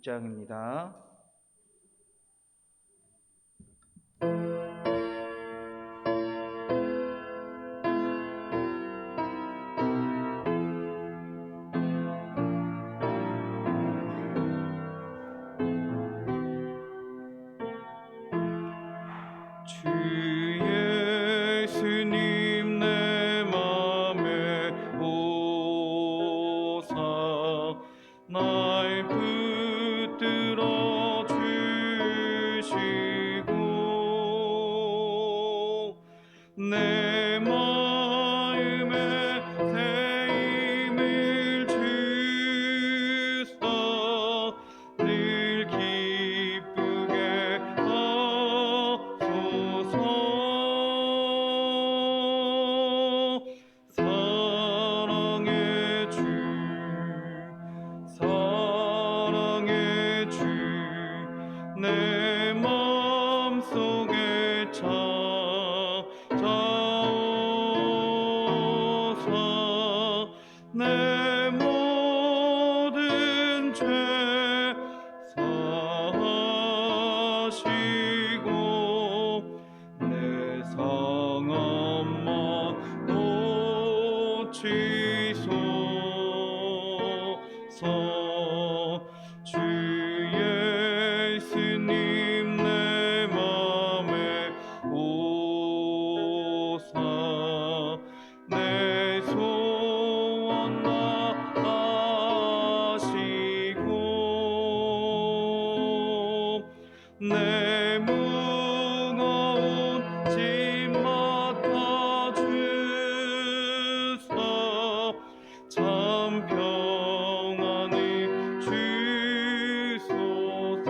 36장입니다. 주 예수님 내 맘에 오사 날 붙들어 주시고 내 마음에 새 힘을 주사 늘 기쁘게 사랑의 주 내 맘속에 찾아오사 내 모든 죄 사하시고 내 상함만 고치소서. 주 예수님 내 맘에 오사 내 소원 다하시고 내 무거운 짐 맡아주사 참 평안히 주소서.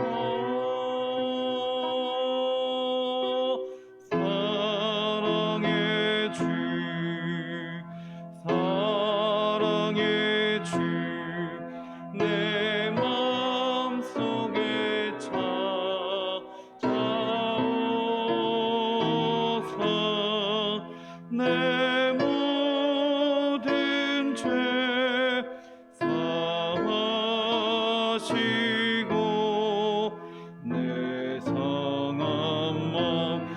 사랑의 주 내 맘속에 찾아오사 내 모든 죄 사하시고 내 상한 맘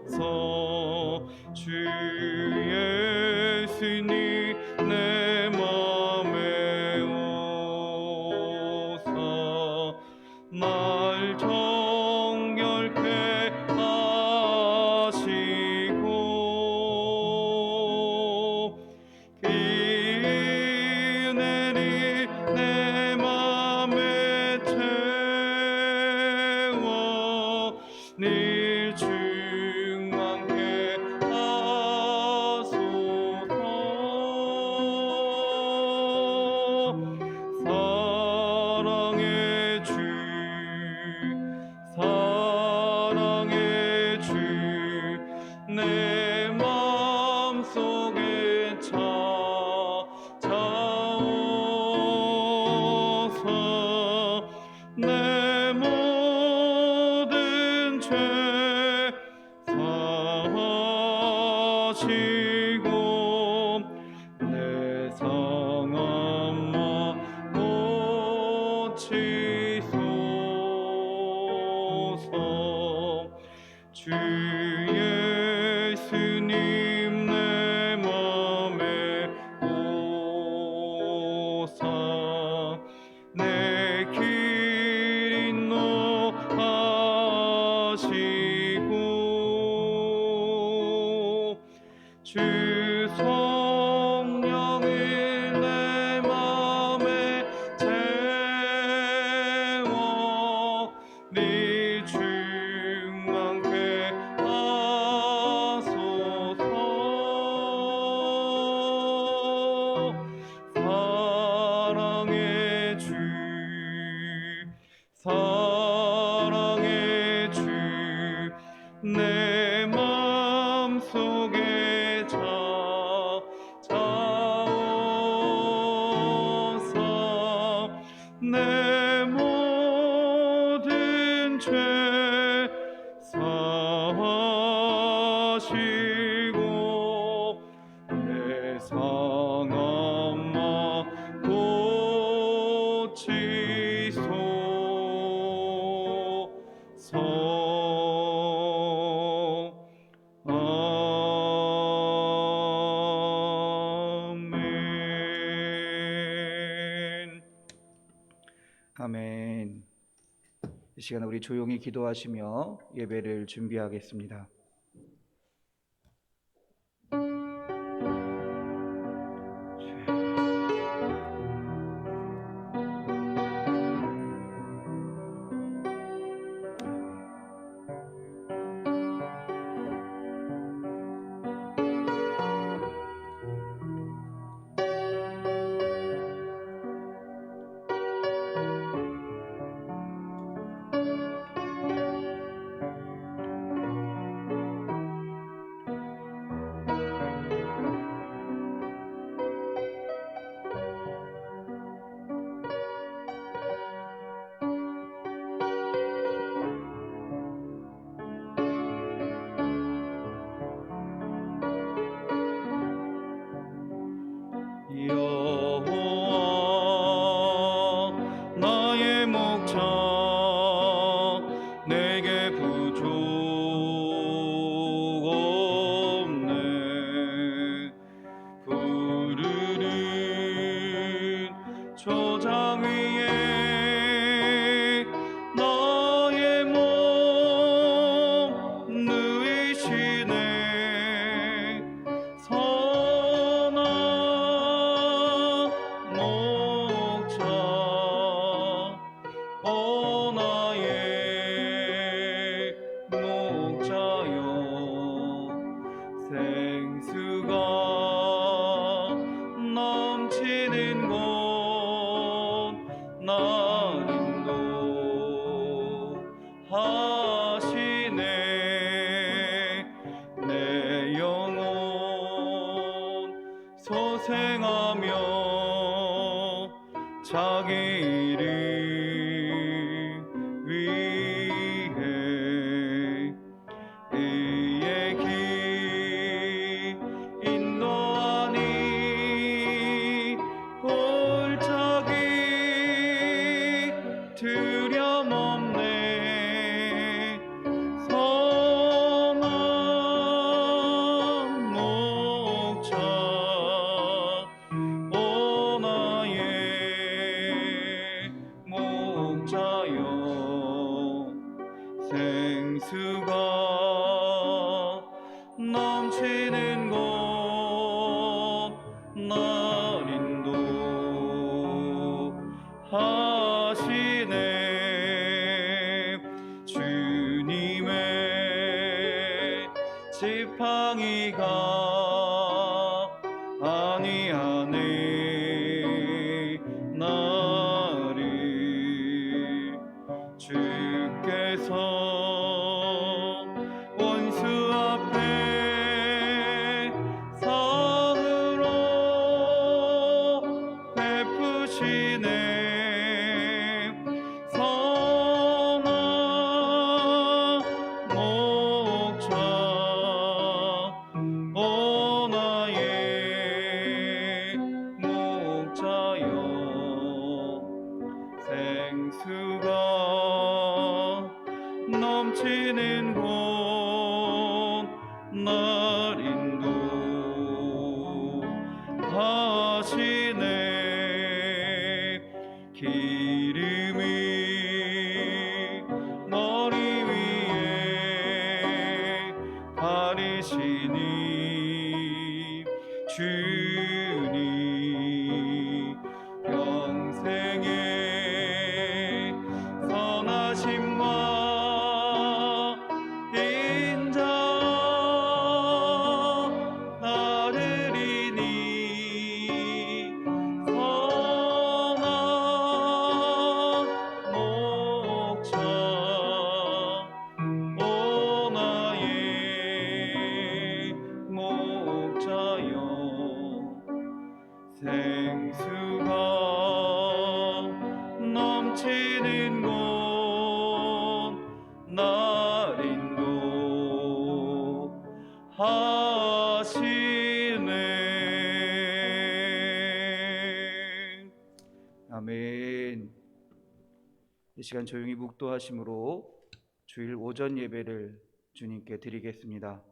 고치소서. 주 예수님 내 맘에 오사 날 정결케 하시고 비 내리 내 맘에 채워 늘 충만케 하소서. 사랑의 주 내 맘속에 찾아오사 내 모든 죄 사하시고 내 상한 맘 고치소서. 주 예수님 내 맘에 오사 내 길 인도하시고 주 성령을 내 맘에 채워 네 충만케 하소서. 사랑의 주 내 맘속에 찾아오사 내 모든 죄 사하시고 내 상한 아멘. 이 시간 우리 조용히 기도하시며 예배를 준비하겠습니다. 여호와 나의 목자 내게 부족 없네. 푸르른 초장 위에 나의 몸 누이시네. 선한 목자 오 나의 목자여. 생수가 넘치는 곳 날 인도하시네. 내 영혼 소생하며 자기 이름 위해 의의 길 인도하니 골짜기 두려움없네. 선한 목자 오 나의 목자여. 생수가 넘치는 곳 날 인도하시네. 주님의 지팡이가 아니하네. 나를 주께서 원수 앞에 사으로 베푸시네. 선한 목자 오 나의 목자여. 생수가 넘치는 곳 날 인도하시네. 기름이 머리 위에 바르시니 주님 평생에 선하심과 인자 나르리니. 선한 목자 오 나의 목자여. 생수가 넘치는 곳 날 인도하시네. 아멘. 이 시간 조용히 묵도하심으로 주일 오전 예배를 주님께 드리겠습니다.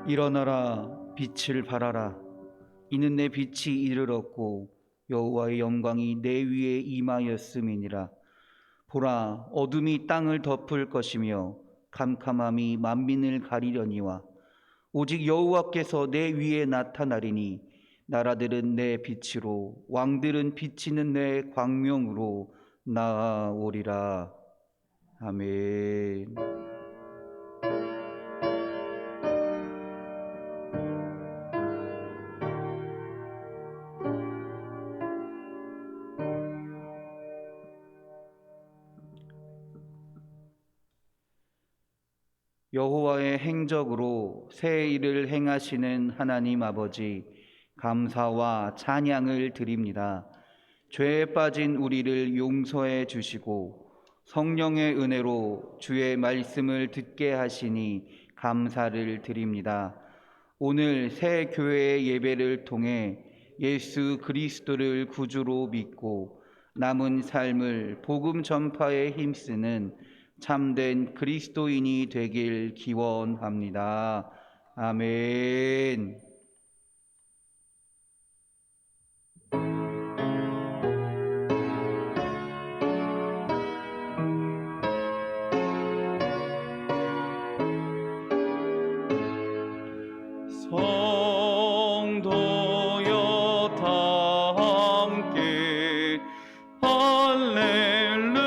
일어나라, 빛을 발하라. 이는 내 빛이 이르렀고 여호와의 영광이 내 위에 임하였음이니라. 보라, 어둠이 땅을 덮을 것이며 캄캄함이 만민을 가리려니와 오직 여호와께서 내 위에 나타나리니 나라들은 내 빛으로 왕들은 비치는 내 광명으로 나아오리라. 아멘. 여호와의 행적으로 새 일을 행하시는 하나님 아버지, 감사와 찬양을 드립니다. 죄에 빠진 우리를 용서해 주시고 성령의 은혜로 주의 말씀을 듣게 하시니 감사를 드립니다. 오늘 새 교회의 예배를 통해 예수 그리스도를 구주로 믿고 남은 삶을 복음 전파에 힘쓰는 참된 그리스도인이 되길 기원합니다. 아멘. 성도여 다 함께 할렐루야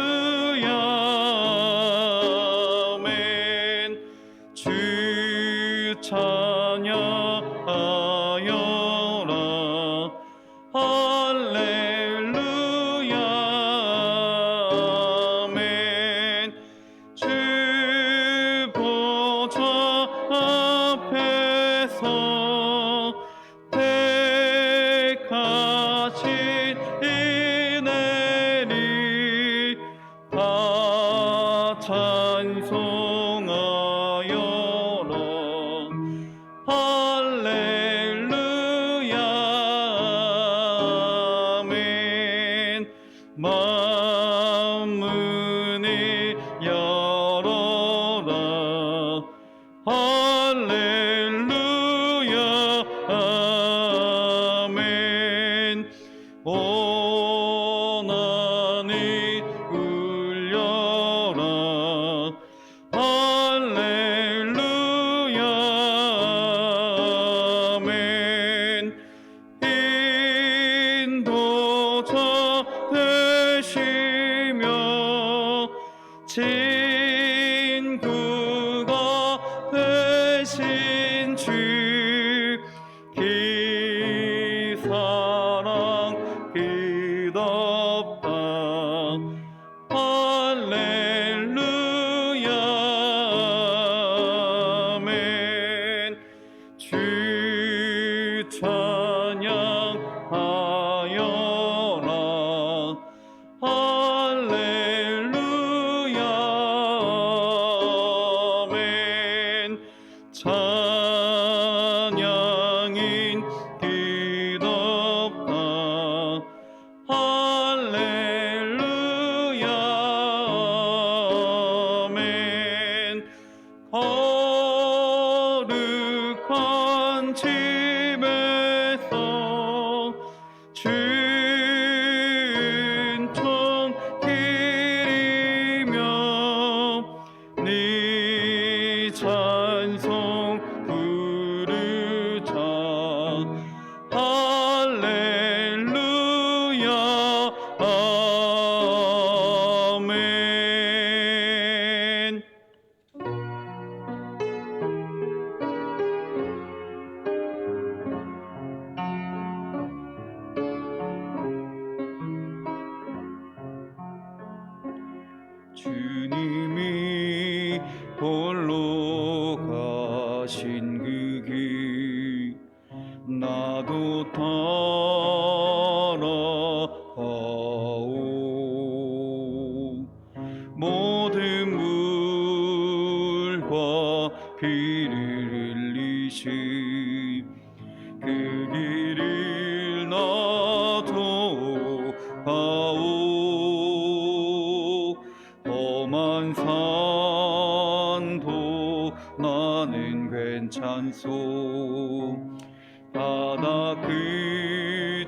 아멘. 주 찬양하여라 할렐루야 아멘. 주 보좌 앞에서 택하신 은혜를 다 찬송하여라 할렐루야 아멘. 만문을 열어라 할렐루야 아멘. 온 하늘 울려라 할렐루야 아멘. 인도자 되시며 친구가 되신 주 그 사랑 끝없다 할렐루야 아멘. 주 찬양하여라 할렐루야 아멘. 찬양인 끝없다 할렐루야 아멘. 거룩한 집에서 준총 기리며 네 찬송 부르자 할렐루야 아멘. 주님이 홀로 가신 그 길 나도 따라가오. 모든 물과 피를 흘리신 그 길을 나도 가오. 험한 산도 난 나는 괜찮소. 바다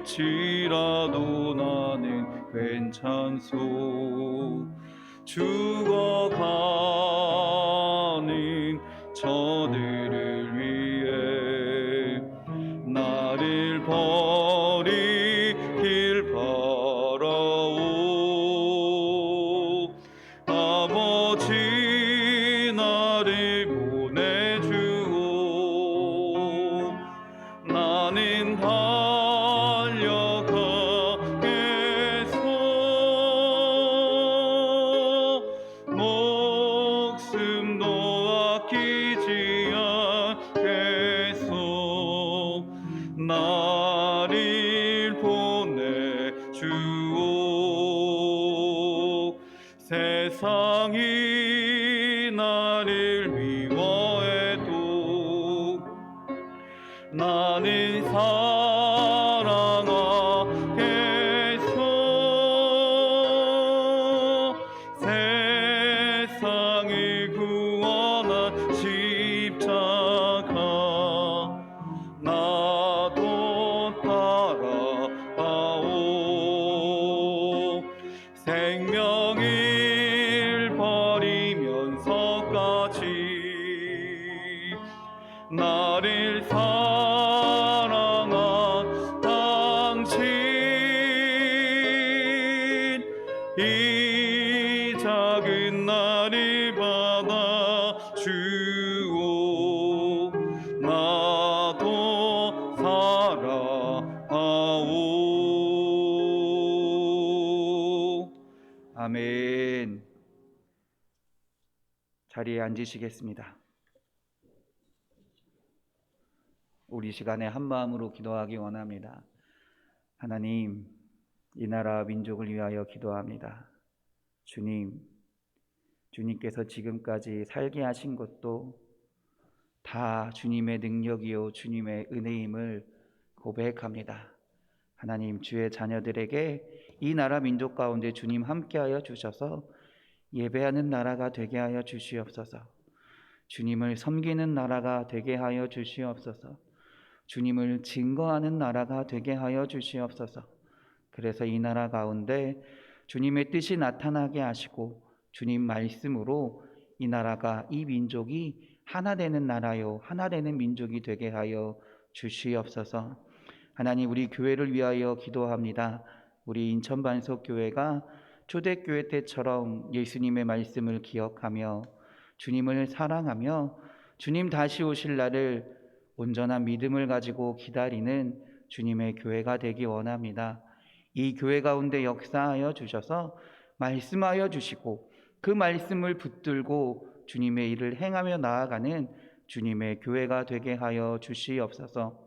끝이라도 나는 괜찮소. 죽어가는 저들을 위해 나를 버리길 바라오. 아버지 나를 보내주오. 나는 달려가겠소. 목숨도 아끼지 않겠소. 나를 보내주오. 세상이 나를 미워해도 나는 사랑하겠소. 세상을 구원한 십자가 나도 따라가오. 생명을 버리면서까지 나를 사랑한 당신, 이 작은 나를 받아주오. 나도 사랑하오. 아멘. 자리에 앉으시겠습니다. 우리 시간에 한 마음으로 기도하기 원합니다. 하나님, 이 나라 민족을 위하여 기도합니다. 주님께서 지금까지 살게 하신 것도 다 주님의 능력이요 주님의 은혜임을 고백합니다. 하나님, 주의 자녀들에게 이 나라 민족 가운데 주님 함께하여 주셔서 예배하는 나라가 되게 하여 주시옵소서. 주님을 섬기는 나라가 되게 하여 주시옵소서. 주님을 증거하는 나라가 되게 하여 주시옵소서. 그래서 이 나라 가운데 주님의 뜻이 나타나게 하시고 주님 말씀으로 이 나라가, 이 민족이 하나 되는 나라요 하나 되는 민족이 되게 하여 주시옵소서. 하나님, 우리 교회를 위하여 기도합니다. 우리 인천반석교회가 초대교회 때처럼 예수님의 말씀을 기억하며 주님을 사랑하며 주님 다시 오실 날을 온전한 믿음을 가지고 기다리는 주님의 교회가 되기 원합니다. 이 교회 가운데 역사하여 주셔서 말씀하여 주시고 그 말씀을 붙들고 주님의 일을 행하며 나아가는 주님의 교회가 되게 하여 주시옵소서.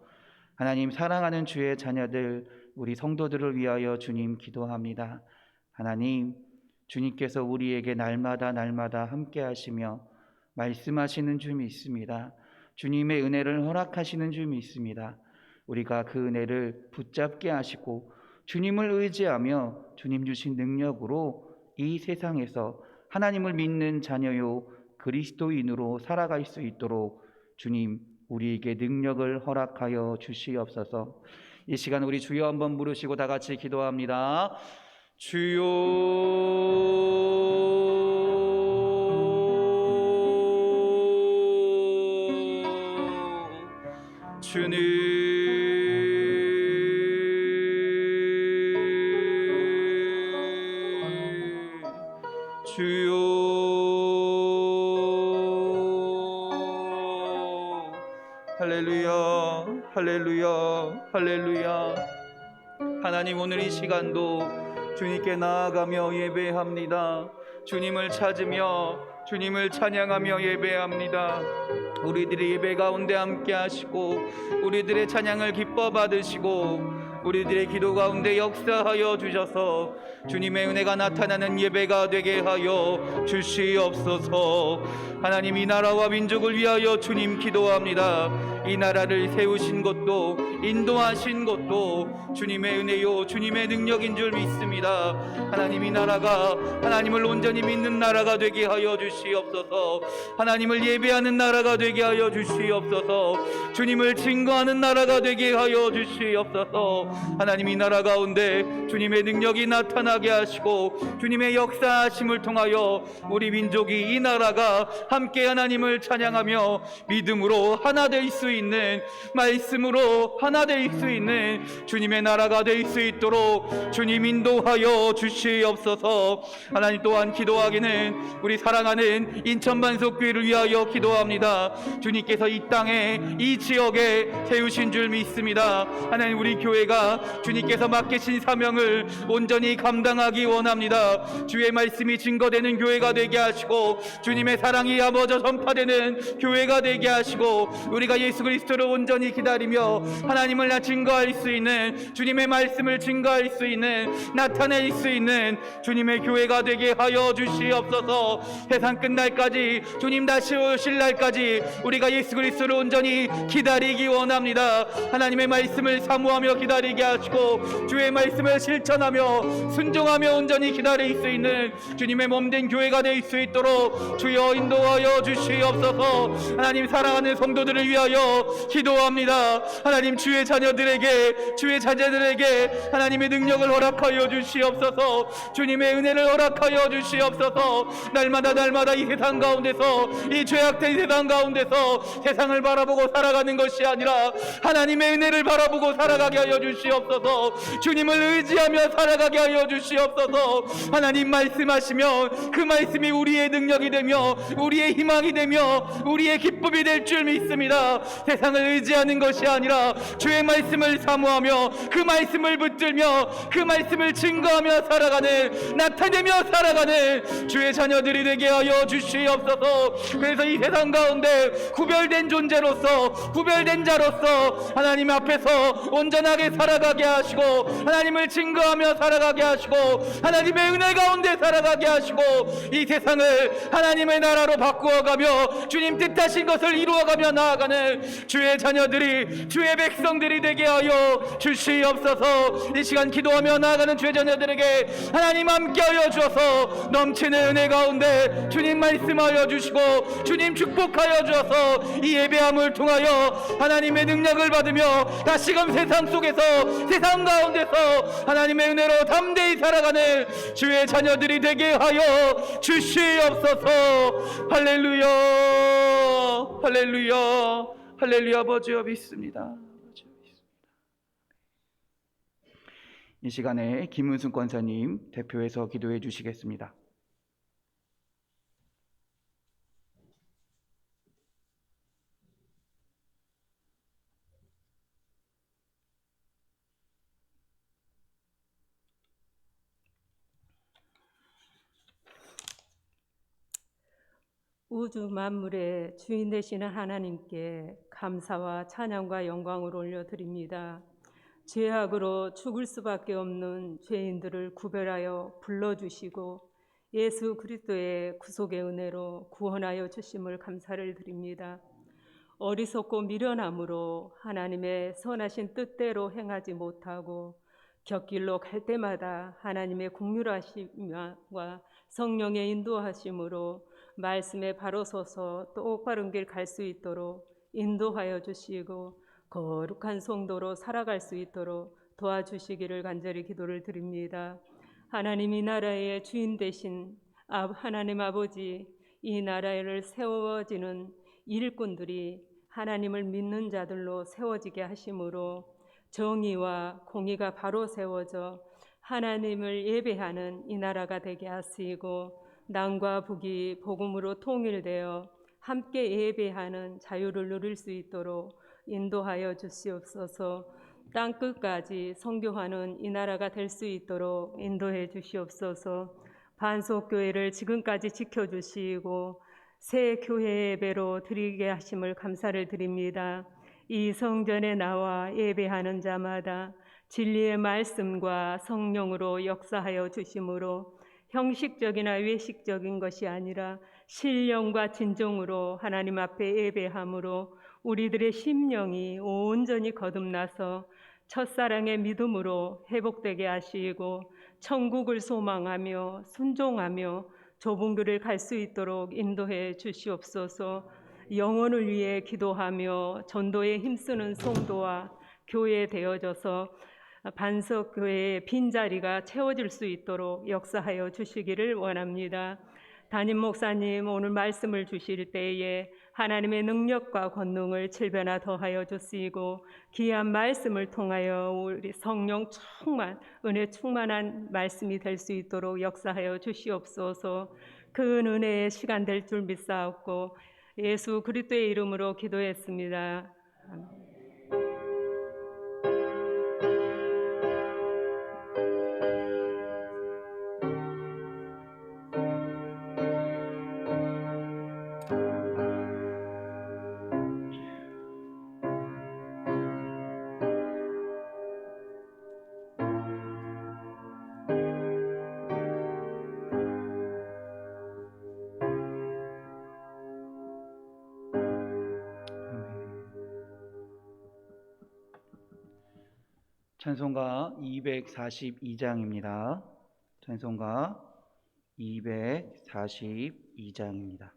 하나님, 사랑하는 주의 자녀들, 우리 성도들을 위하여 주님 기도합니다. 하나님, 주님께서 우리에게 날마다 함께 하시며 말씀하시는 주 믿습니다. 주님의 은혜를 허락하시는 주 믿습니다. 우리가 그 은혜를 붙잡게 하시고 주님을 의지하며 주님 주신 능력으로 이 세상에서 하나님을 믿는 자녀요 그리스도인으로 살아갈 수 있도록 주님 우리에게 능력을 허락하여 주시옵소서. 이 시간 우리 주여 한번 부르시고 다 같이 기도합니다. 주여, 주님, 주여, 할렐루야, 할렐루야, 할렐루야. 하나님, 오늘 이 시간도 주님께 나아가며 예배합니다. 주님을 찾으며 주님을 찬양하며 예배합니다. 우리들의 예배 가운데 함께 하시고 우리들의 찬양을 기뻐 받으시고 우리들의 기도 가운데 역사하여 주셔서 주님의 은혜가 나타나는 예배가 되게 하여 주시옵소서. 하나님, 이 나라와 민족을 위하여 주님 기도합니다. 이 나라를 세우신 것도 인도하신 것도 주님의 은혜요 주님의 능력인 줄 믿습니다. 하나님, 이 나라가 하나님을 온전히 믿는 나라가 되게 하여 주시옵소서. 하나님을 예배하는 나라가 되게 하여 주시옵소서. 주님을 증거하는 나라가 되게 하여 주시옵소서. 하나님, 이 나라 가운데 주님의 능력이 나타나게 하시고 주님의 역사하심을 통하여 우리 민족이, 이 나라가 함께 하나님을 찬양하며 믿음으로 하나 될 수 있는, 말씀으로 하나 될 수 있는 주님의 나라가 될 수 있도록 주님 인도하여 주시옵소서. 하나님, 또한 기도하기는 우리 사랑하는 인천반석교회를 위하여 기도합니다. 주님께서 이 땅에, 이 지역에 세우신 줄 믿습니다. 하나님, 우리 교회가 주님께서 맡기신 사명을 온전히 감당하기 원합니다. 주의 말씀이 증거되는 교회가 되게 하시고 주님의 사랑이 아버져 전파되는 교회가 되게 하시고 우리가 예수 그리스도를 온전히 기다리며 하나님을 증거할 수 있는, 주님의 말씀을 증거할 수 있는, 나타낼 수 있는 주님의 교회가 되게 하여 주시옵소서. 세상 끝날까지, 주님 다시 오실 날까지 우리가 예수 그리스도를 온전히 기다리기 원합니다. 하나님의 말씀을 사모하며 기다리게 하시고 주의 말씀을 실천하며 순종하며 온전히 기다릴 수 있는 주님의 몸된 교회가 될 수 있도록 주여 인도하여 주시옵소서. 하나님, 사랑하는 성도들을 위하여 기도합니다. 하나님, 주의 자녀들에게, 주의 자녀들에게 하나님의 능력을 허락하여 주시옵소서. 주님의 은혜를 허락하여 주시옵소서. 날마다 이 세상 가운데서, 이 죄악된 세상 가운데서 세상을 바라보고 살아가는 것이 아니라 하나님의 은혜를 바라보고 살아가게 하여 주시옵소서. 주님을 의지하며 살아가게 하여 주시옵소서. 하나님, 말씀하시면 그 말씀이 우리의 능력이 되며 우리의 희망이 되며 우리의 기쁨이 될 줄 믿습니다. 세상을 의지하는 것이 아니라 주의 말씀을 사모하며 그 말씀을 붙들며 그 말씀을 증거하며 살아가는, 나타내며 살아가는 주의 자녀들이 되게 하여 주시옵소서. 그래서 이 세상 가운데 구별된 존재로서, 구별된 자로서 하나님 앞에서 온전하게 살아가게 하시고 하나님을 증거하며 살아가게 하시고 하나님의 은혜 가운데 살아가게 하시고 이 세상을 하나님의 나라로 바꾸어가며 주님 뜻하신 것을 이루어가며 나아가는 주의 자녀들이, 주의 백성들이 되게 하여 주시옵소서. 이 시간 기도하며 나아가는 주의 자녀들에게 하나님 함께하여 주셔서 넘치는 은혜 가운데 주님 말씀하여 주시고 주님 축복하여 주셔서 이 예배함을 통하여 하나님의 능력을 받으며 다시금 세상 속에서, 세상 가운데서 하나님의 은혜로 담대히 살아가는 주의 자녀들이 되게 하여 주시옵소서. 할렐루야, 할렐루야, 할렐루야. 아버지여 믿습니다. 이 시간에 김은순 권사님 대표해서 기도해 주시겠습니다. 우주 만물의 주인 되시는 하나님께 감사와 찬양과 영광을 올려드립니다. 죄악으로 죽을 수밖에 없는 죄인들을 구별하여 불러주시고 예수 그리스도의 구속의 은혜로 구원하여 주심을 감사를 드립니다. 어리석고 미련함으로 하나님의 선하신 뜻대로 행하지 못하고 곁길로 갈 때마다 하나님의 긍휼하심과 성령의 인도하심으로 말씀에 바로 서서 똑바른 길 갈 수 있도록 인도하여 주시고 거룩한 성도로 살아갈 수 있도록 도와주시기를 간절히 기도를 드립니다. 하나님, 이 나라의 주인 되신 하나님 아버지, 이 나라를 세워지는 일꾼들이 하나님을 믿는 자들로 세워지게 하심으로 정의와 공의가 바로 세워져 하나님을 예배하는 이 나라가 되게 하시고 남과 북이 복음으로 통일되어 함께 예배하는 자유를 누릴 수 있도록 인도하여 주시옵소서. 땅끝까지 선교하는 이 나라가 될 수 있도록 인도해 주시옵소서. 반석교회를 지금까지 지켜주시고 새 교회 예배로 드리게 하심을 감사를 드립니다. 이 성전에 나와 예배하는 자마다 진리의 말씀과 성령으로 역사하여 주심으로 형식적이나 외식적인 것이 아니라 신령과 진정으로 하나님 앞에 예배함으로 우리들의 심령이 온전히 거듭나서 첫사랑의 믿음으로 회복되게 하시고 천국을 소망하며 순종하며 좁은 길을 갈 수 있도록 인도해 주시옵소서. 영혼을 위해 기도하며 전도에 힘쓰는 성도와 교회 되어져서 반석교회의 빈자리가 채워질 수 있도록 역사하여 주시기를 원합니다. 담임 목사님 오늘 말씀을 주실 때에 하나님의 능력과 권능을 7배나 더하여 주시고 귀한 말씀을 통하여 우리 성령 충만, 은혜 충만한 말씀이 될 수 있도록 역사하여 주시옵소서. 그 은혜의 시간 될 줄 믿사옵고 예수 그리스도의 이름으로 기도했습니다. 아멘. 찬송가 242장입니다. 찬송가 242장입니다.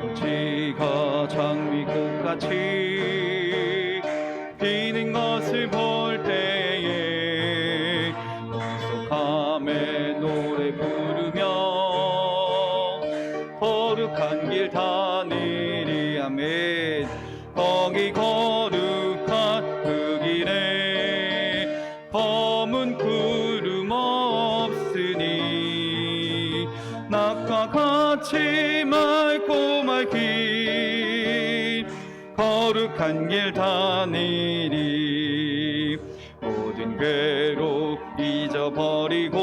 꽃이가 장미 끝같이 피는 것을 볼 때에 풍속함에 노래 부르며 거룩한 길 다니리. 아멘. 거기 거룩한 그 길에 검은 구름 없으니 낮과 같이 맑고 맑긴 거룩한 길 다니리. 모든 괴로 잊어버리고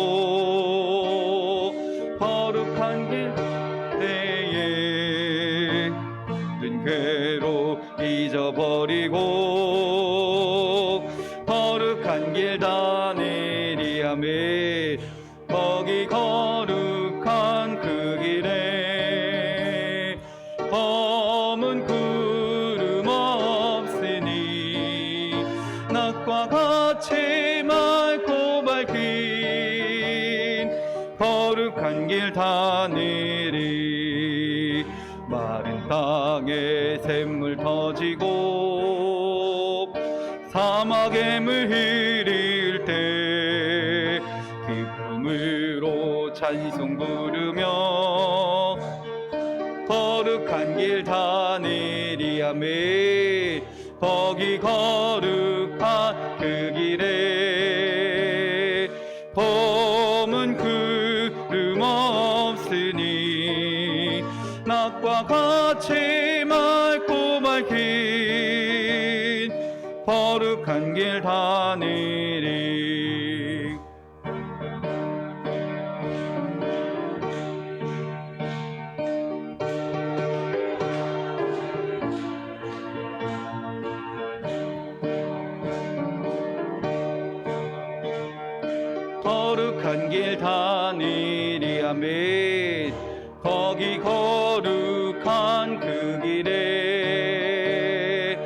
거룩한 길 때에 모든 괴로 잊어버리고 거룩한 길 다니리. 아멘. 거기 거룩한 그 길에 검은 구름 없으니 낮과 같이 맑고 맑긴 거룩한 길 다니리. 마른 땅에 샘물 터지고 사막에 물 흐릴 때 기쁨으로 찬송 부르며 거룩한 길 다니리. 아멘. 거기 거룩한 그 길에 검은 구름 없으니 낮과 같이 맑고 맑긴 거룩한 길 다니리. 거룩한 길 다니리. 아멘. 거기 거룩한 그 길에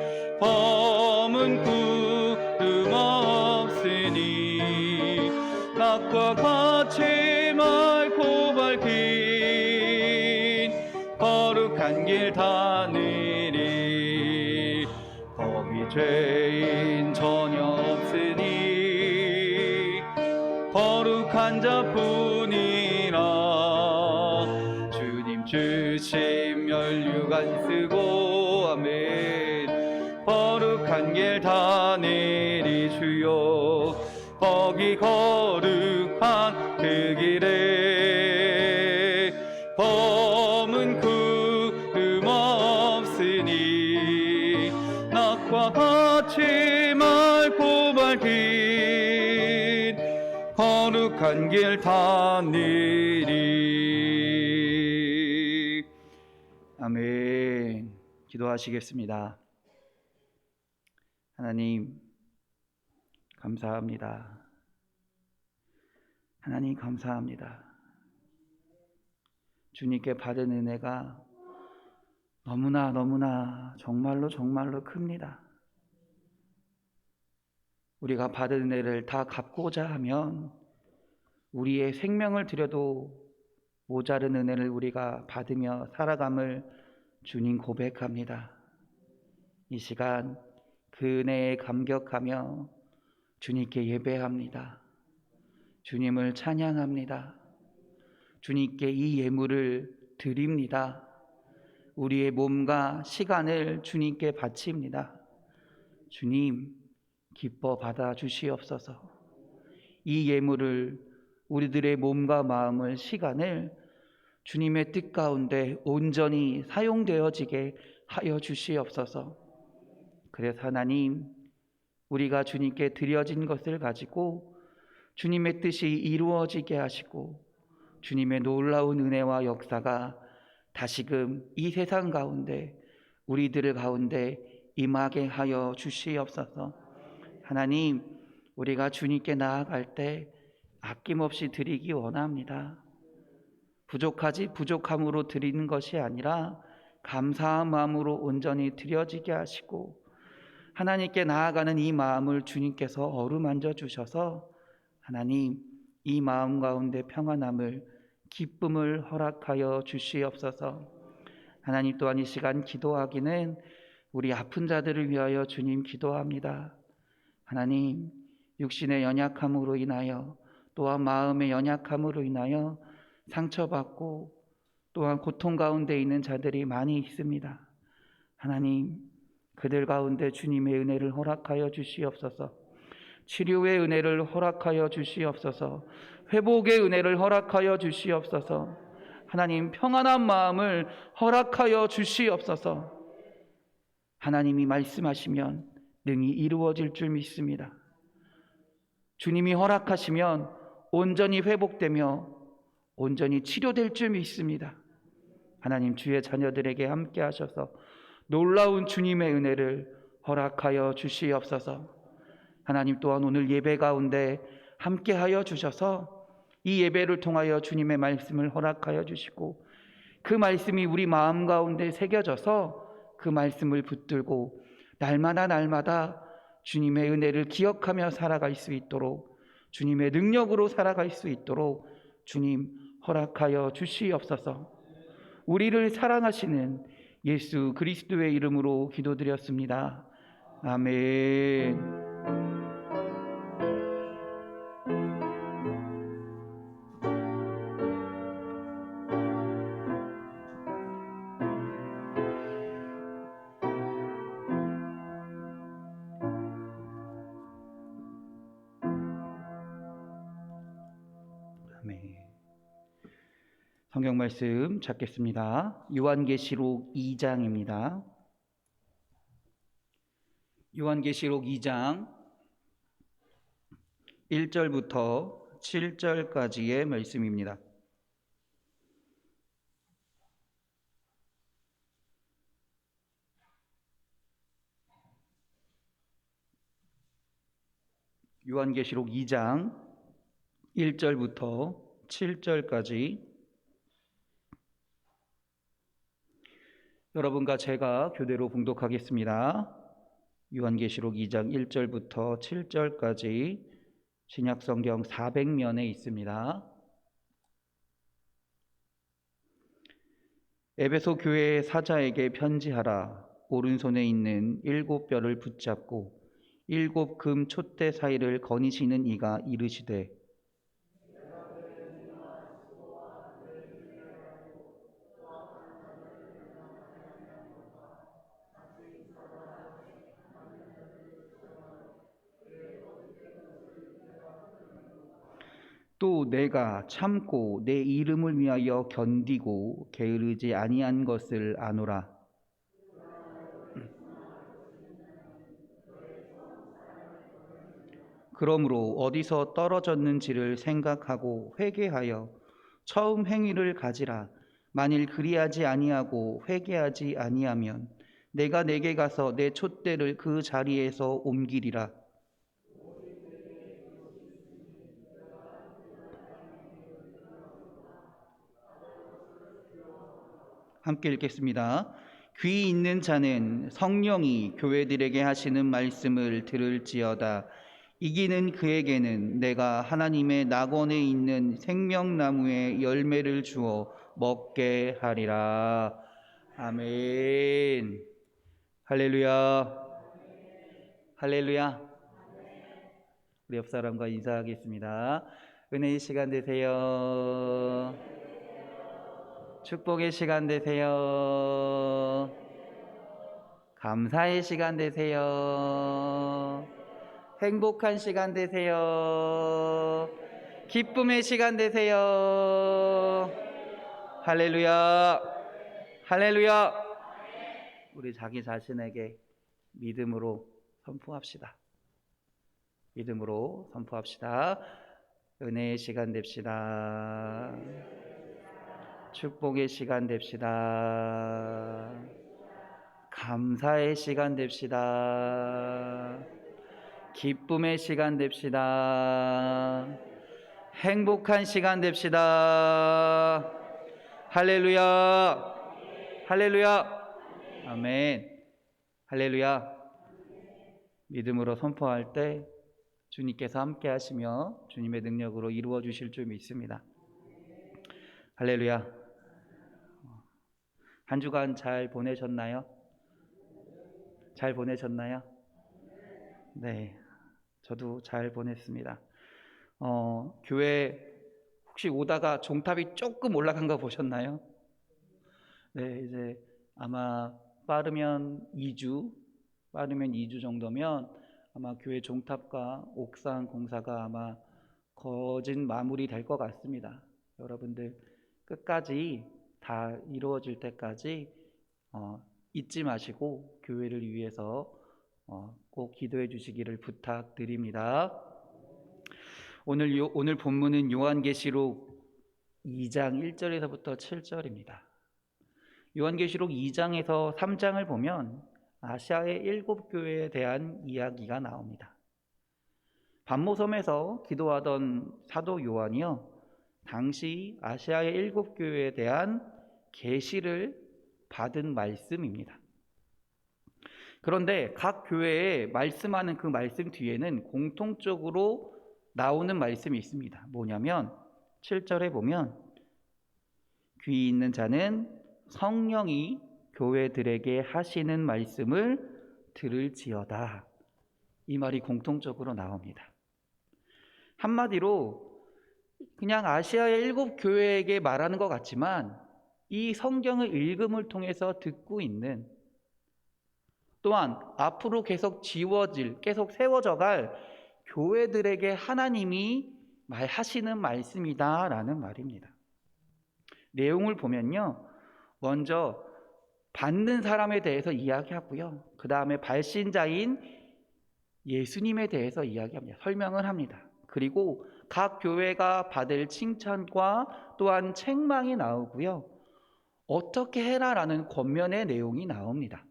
검은 구름 없으니 낮과 같이 맑고 맑긴 거룩한 길 다니리. 거기 죄인 전혀 없으니 거룩한 자뿐이라. 주님 주심 혈육안 쓰고. 아멘. 거룩한 길 다니리. 주여 거기 거룩한 그 길에 검은 구름 없으니 낮과 같이 맑고 맑긴 거룩한 길 다니리. 아멘. 기도하시겠습니다. 하나님 감사합니다. 하나님 감사합니다. 주님께 받은 은혜가 너무나 정말로 큽니다. 우리가 받은 은혜를 다 갚고자 하면 우리의 생명을 드려도 모자른 은혜를 우리가 받으며 살아감을 주님 고백합니다. 이 시간 그 은혜에 감격하며 주님께 예배합니다. 주님을 찬양합니다. 주님께 이 예물을 드립니다. 우리의 몸과 시간을 주님께 바칩니다. 주님 기뻐 받아 주시옵소서. 이 예물을 우리들의 몸과 마음을 시간을 주님의 뜻 가운데 온전히 사용되어지게 하여 주시옵소서. 그래서 하나님 우리가 주님께 드려진 것을 가지고 주님의 뜻이 이루어지게 하시고 주님의 놀라운 은혜와 역사가 다시금 이 세상 가운데 우리들 가운데 임하게 하여 주시옵소서. 하나님 우리가 주님께 나아갈 때 아낌없이 드리기 원합니다. 부족함으로 드리는 것이 아니라 감사한 마음으로 온전히 드려지게 하시고 하나님께 나아가는 이 마음을 주님께서 어루만져 주셔서 하나님 이 마음 가운데 평안함을 기쁨을 허락하여 주시옵소서. 하나님 또한 이 시간 기도하기는 우리 아픈 자들을 위하여 주님 기도합니다. 하나님 육신의 연약함으로 인하여 또한 마음의 연약함으로 인하여 상처받고 또한 고통 가운데 있는 자들이 많이 있습니다. 하나님 그들 가운데 주님의 은혜를 허락하여 주시옵소서. 치료의 은혜를 허락하여 주시옵소서. 회복의 은혜를 허락하여 주시옵소서. 하나님 평안한 마음을 허락하여 주시옵소서. 하나님이 말씀하시면 능히 이루어질 줄 믿습니다. 주님이 허락하시면 온전히 회복되며 온전히 치료될 줄 믿습니다. 하나님 주의 자녀들에게 함께 하셔서 놀라운 주님의 은혜를 허락하여 주시옵소서. 하나님 또한 오늘 예배 가운데 함께 하여 주셔서 이 예배를 통하여 주님의 말씀을 허락하여 주시고 그 말씀이 우리 마음 가운데 새겨져서 그 말씀을 붙들고 날마다 주님의 은혜를 기억하며 살아갈 수 있도록 주님의 능력으로 살아갈 수 있도록 주님 허락하여 주시옵소서. 우리를 사랑하시는 예수 그리스도의 이름으로 기도드렸습니다. 아멘. 성경 말씀 찾겠습니다. 요한계시록 2장입니다. 요한계시록 2장 1절부터 7절까지의 말씀입니다. 요한계시록 2장 1절부터 7절까지 여러분과 제가 교대로 봉독하겠습니다. 요한계시록 2장 1절부터 7절까지 신약성경 400면에 있습니다. 에베소 교회의 사자에게 편지하라. 오른손에 있는 7뼈를 붙잡고 7 금 촛대 사이를 거니시는 이가 이르시되 또 내가 참고 내 이름을 위하여 견디고 게으르지 아니한 것을 아노라. 그러므로 어디서 떨어졌는지를 생각하고 회개하여 처음 행위를 가지라. 만일 그리하지 아니하고 회개하지 아니하면 내가 내게 가서 내 촛대를 그 자리에서 옮기리라. 함께 읽겠습니다. 귀 있는 자는 성령이 교회들에게 하시는 말씀을 들을지어다. 이기는 그에게는 내가 하나님의 낙원에 있는 생명나무의 열매를 주어 먹게 하리라. 아멘. 할렐루야. 할렐루야. 우리 옆 사람과 인사하겠습니다. 은혜의 시간 되세요. 축복의 시간 되세요. 감사의 시간 되세요. 행복한 시간 되세요. 기쁨의 시간 되세요. 할렐루야. 할렐루야. 우리 자기 자신에게 믿음으로 선포합시다. 믿음으로 선포합시다. 은혜의 시간 됩시다. 축복의 시간 됩시다. 감사의 시간 됩시다. 기쁨의 시간 됩시다. 행복한 시간 됩시다. 할렐루야. 할렐루야. 아멘. 할렐루야. 믿음으로 선포할 때 주님께서 함께 하시며 주님의 능력으로 이루어 주실 줄 믿습니다. 할렐루야. 한 주간 잘 보내셨나요? 잘 보내셨나요? 네, 저도 잘 보냈습니다. 교회 혹시 오다가 종탑이 조금 올라간 거 보셨나요? 네, 이제 아마 빠르면 2주 정도면 아마 교회 종탑과 옥상 공사가 아마 거진 마무리 될 것 같습니다. 여러분들 끝까지 다 이루어질 때까지 잊지 마시고 교회를 위해서 꼭 기도해 주시기를 부탁드립니다. 오늘 본문은 요한계시록 2장 1절에서부터 7절입니다. 요한계시록 2장에서 3장을 보면 아시아의 7교회에 대한 이야기가 나옵니다. 반모섬에서 기도하던 사도 요한이요, 당시 아시아의 7교회에 대한 계시를 받은 말씀입니다. 그런데 각 교회에 말씀하는 그 말씀 뒤에는 공통적으로 나오는 말씀이 있습니다. 뭐냐면 7절에 보면 귀 있는 자는 성령이 교회들에게 하시는 말씀을 들을지어다. 이 말이 공통적으로 나옵니다. 한마디로 그냥 아시아의 7교회에게 말하는 것 같지만 이 성경의 읽음을 통해서 듣고 있는, 또한 앞으로 계속 계속 세워져갈 교회들에게 하나님이 말하시는 말씀이다라는 말입니다. 내용을 보면요, 먼저 받는 사람에 대해서 이야기하고요, 그 다음에 발신자인 예수님에 대해서 이야기합니다. 설명을 합니다. 그리고 각 교회가 받을 칭찬과 또한 책망이 나오고요, 어떻게 해라라는 권면의 내용이 나옵니다.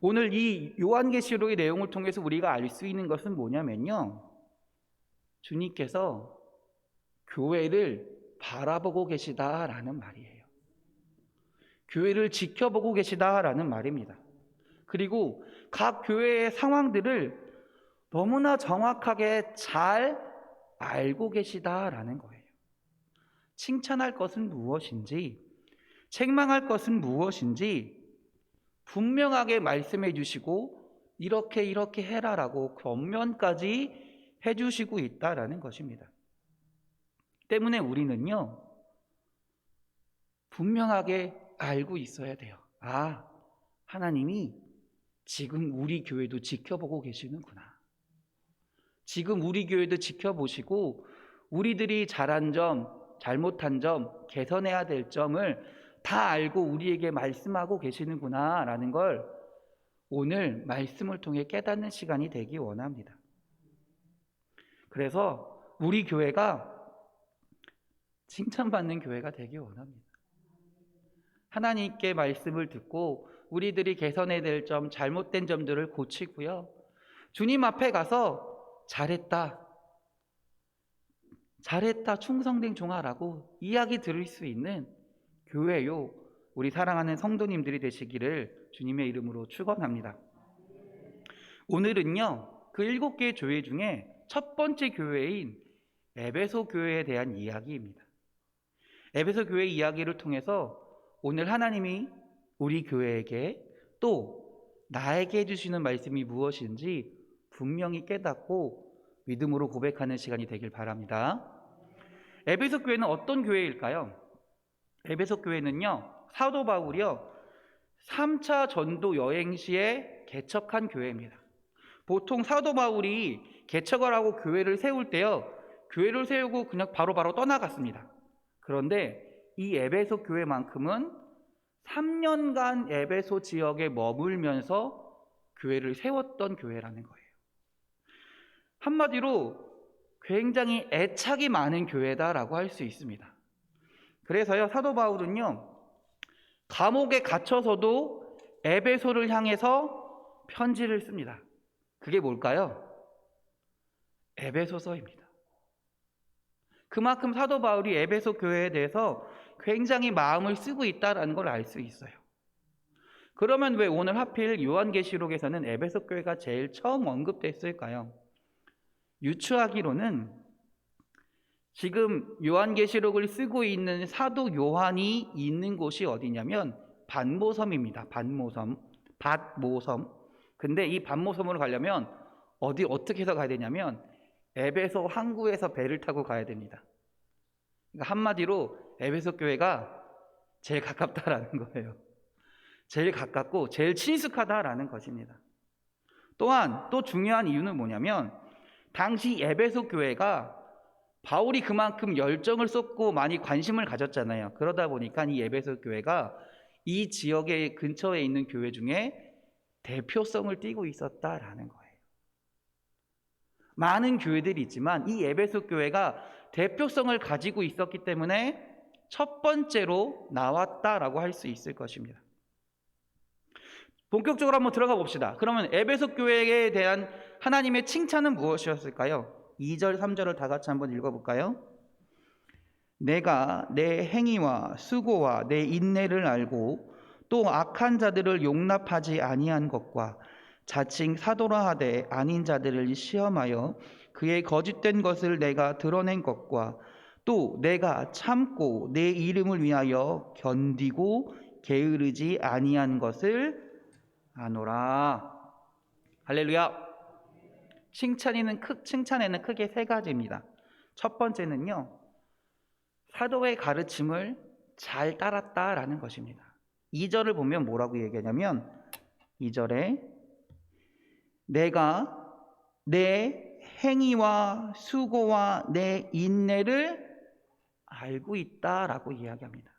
오늘 이 요한계시록의 내용을 통해서 우리가 알 수 있는 것은 뭐냐면요, 주님께서 교회를 바라보고 계시다라는 말이에요. 교회를 지켜보고 계시다라는 말입니다. 그리고 각 교회의 상황들을 너무나 정확하게 잘 알고 계시다라는 거예요. 칭찬할 것은 무엇인지, 책망할 것은 무엇인지 분명하게 말씀해 주시고 이렇게 해라라고 권면까지 해주시고 있다라는 것입니다. 때문에 우리는요, 분명하게 알고 있어야 돼요. 아, 하나님이 지금 우리 교회도 지켜보고 계시는구나. 지금 우리 교회도 지켜보시고 우리들이 잘한 점, 잘못한 점, 개선해야 될 점을 다 알고 우리에게 말씀하고 계시는구나 라는 걸 오늘 말씀을 통해 깨닫는 시간이 되기 원합니다. 그래서 우리 교회가 칭찬받는 교회가 되기 원합니다. 하나님께 말씀을 듣고 우리들이 개선해야 될 점, 잘못된 점들을 고치고요. 주님 앞에 가서 잘했다, 충성된 종아라고 이야기 들을 수 있는 교회요, 우리 사랑하는 성도님들이 되시기를 주님의 이름으로 축원합니다. 오늘은요, 그 7개의 교회 중에 첫 번째 교회인 에베소 교회에 대한 이야기입니다. 에베소 교회 이야기를 통해서 오늘 하나님이 우리 교회에게 또 나에게 해주시는 말씀이 무엇인지 분명히 깨닫고 믿음으로 고백하는 시간이 되길 바랍니다. 에베소 교회는 어떤 교회일까요? 에베소 교회는요, 사도 바울이요 3차 전도 여행 시에 개척한 교회입니다. 보통 사도 바울이 개척을 하고 교회를 세울 때요, 교회를 세우고 그냥 바로바로 떠나갔습니다. 그런데 이 에베소 교회만큼은 3년간 에베소 지역에 머물면서 교회를 세웠던 교회라는 거예요. 한마디로 굉장히 애착이 많은 교회다라고 할 수 있습니다. 그래서요, 사도 바울은요, 감옥에 갇혀서도 에베소를 향해서 편지를 씁니다. 그게 뭘까요? 에베소서입니다. 그만큼 사도 바울이 에베소 교회에 대해서 굉장히 마음을 쓰고 있다는 걸 알 수 있어요. 그러면 왜 오늘 하필 요한계시록에서는 에베소 교회가 제일 처음 언급됐을까요? 유추하기로는 지금 요한계시록을 쓰고 있는 사도 요한이 있는 곳이 어디냐면 밧모섬입니다. 밧모섬. 근데 이 밧모섬으로 가려면 어떻게 해서 가야 되냐면 에베소 항구에서 배를 타고 가야 됩니다. 그러니까 한마디로 에베소 교회가 제일 가깝다라는 거예요. 제일 가깝고 제일 친숙하다라는 것입니다. 또한 또 중요한 이유는 뭐냐면 당시 에베소 교회가 바울이 그만큼 열정을 쏟고 많이 관심을 가졌잖아요. 그러다 보니까 이 에베소 교회가 이 지역의 근처에 있는 교회 중에 대표성을 띠고 있었다라는 거예요. 많은 교회들이 있지만 이 에베소 교회가 대표성을 가지고 있었기 때문에 첫 번째로 나왔다라고 할 수 있을 것입니다. 본격적으로 한번 들어가 봅시다. 그러면 에베소 교회에 대한 하나님의 칭찬은 무엇이었을까요? 2절, 3절을 다 같이 한번 읽어볼까요? 내가 내 행위와 수고와 내 인내를 알고 또 악한 자들을 용납하지 아니한 것과 자칭 사도라 하되 아닌 자들을 시험하여 그의 거짓된 것을 내가 드러낸 것과 또 내가 참고 내 이름을 위하여 견디고 게으르지 아니한 것을 아노라. 할렐루야. 칭찬에는 크게 세 가지입니다. 첫 번째는요, 사도의 가르침을 잘 따랐다라는 것입니다. 2절을 보면 뭐라고 얘기하냐면 2절에 내가 내 행위와 수고와 내 인내를 알고 있다라고 이야기합니다.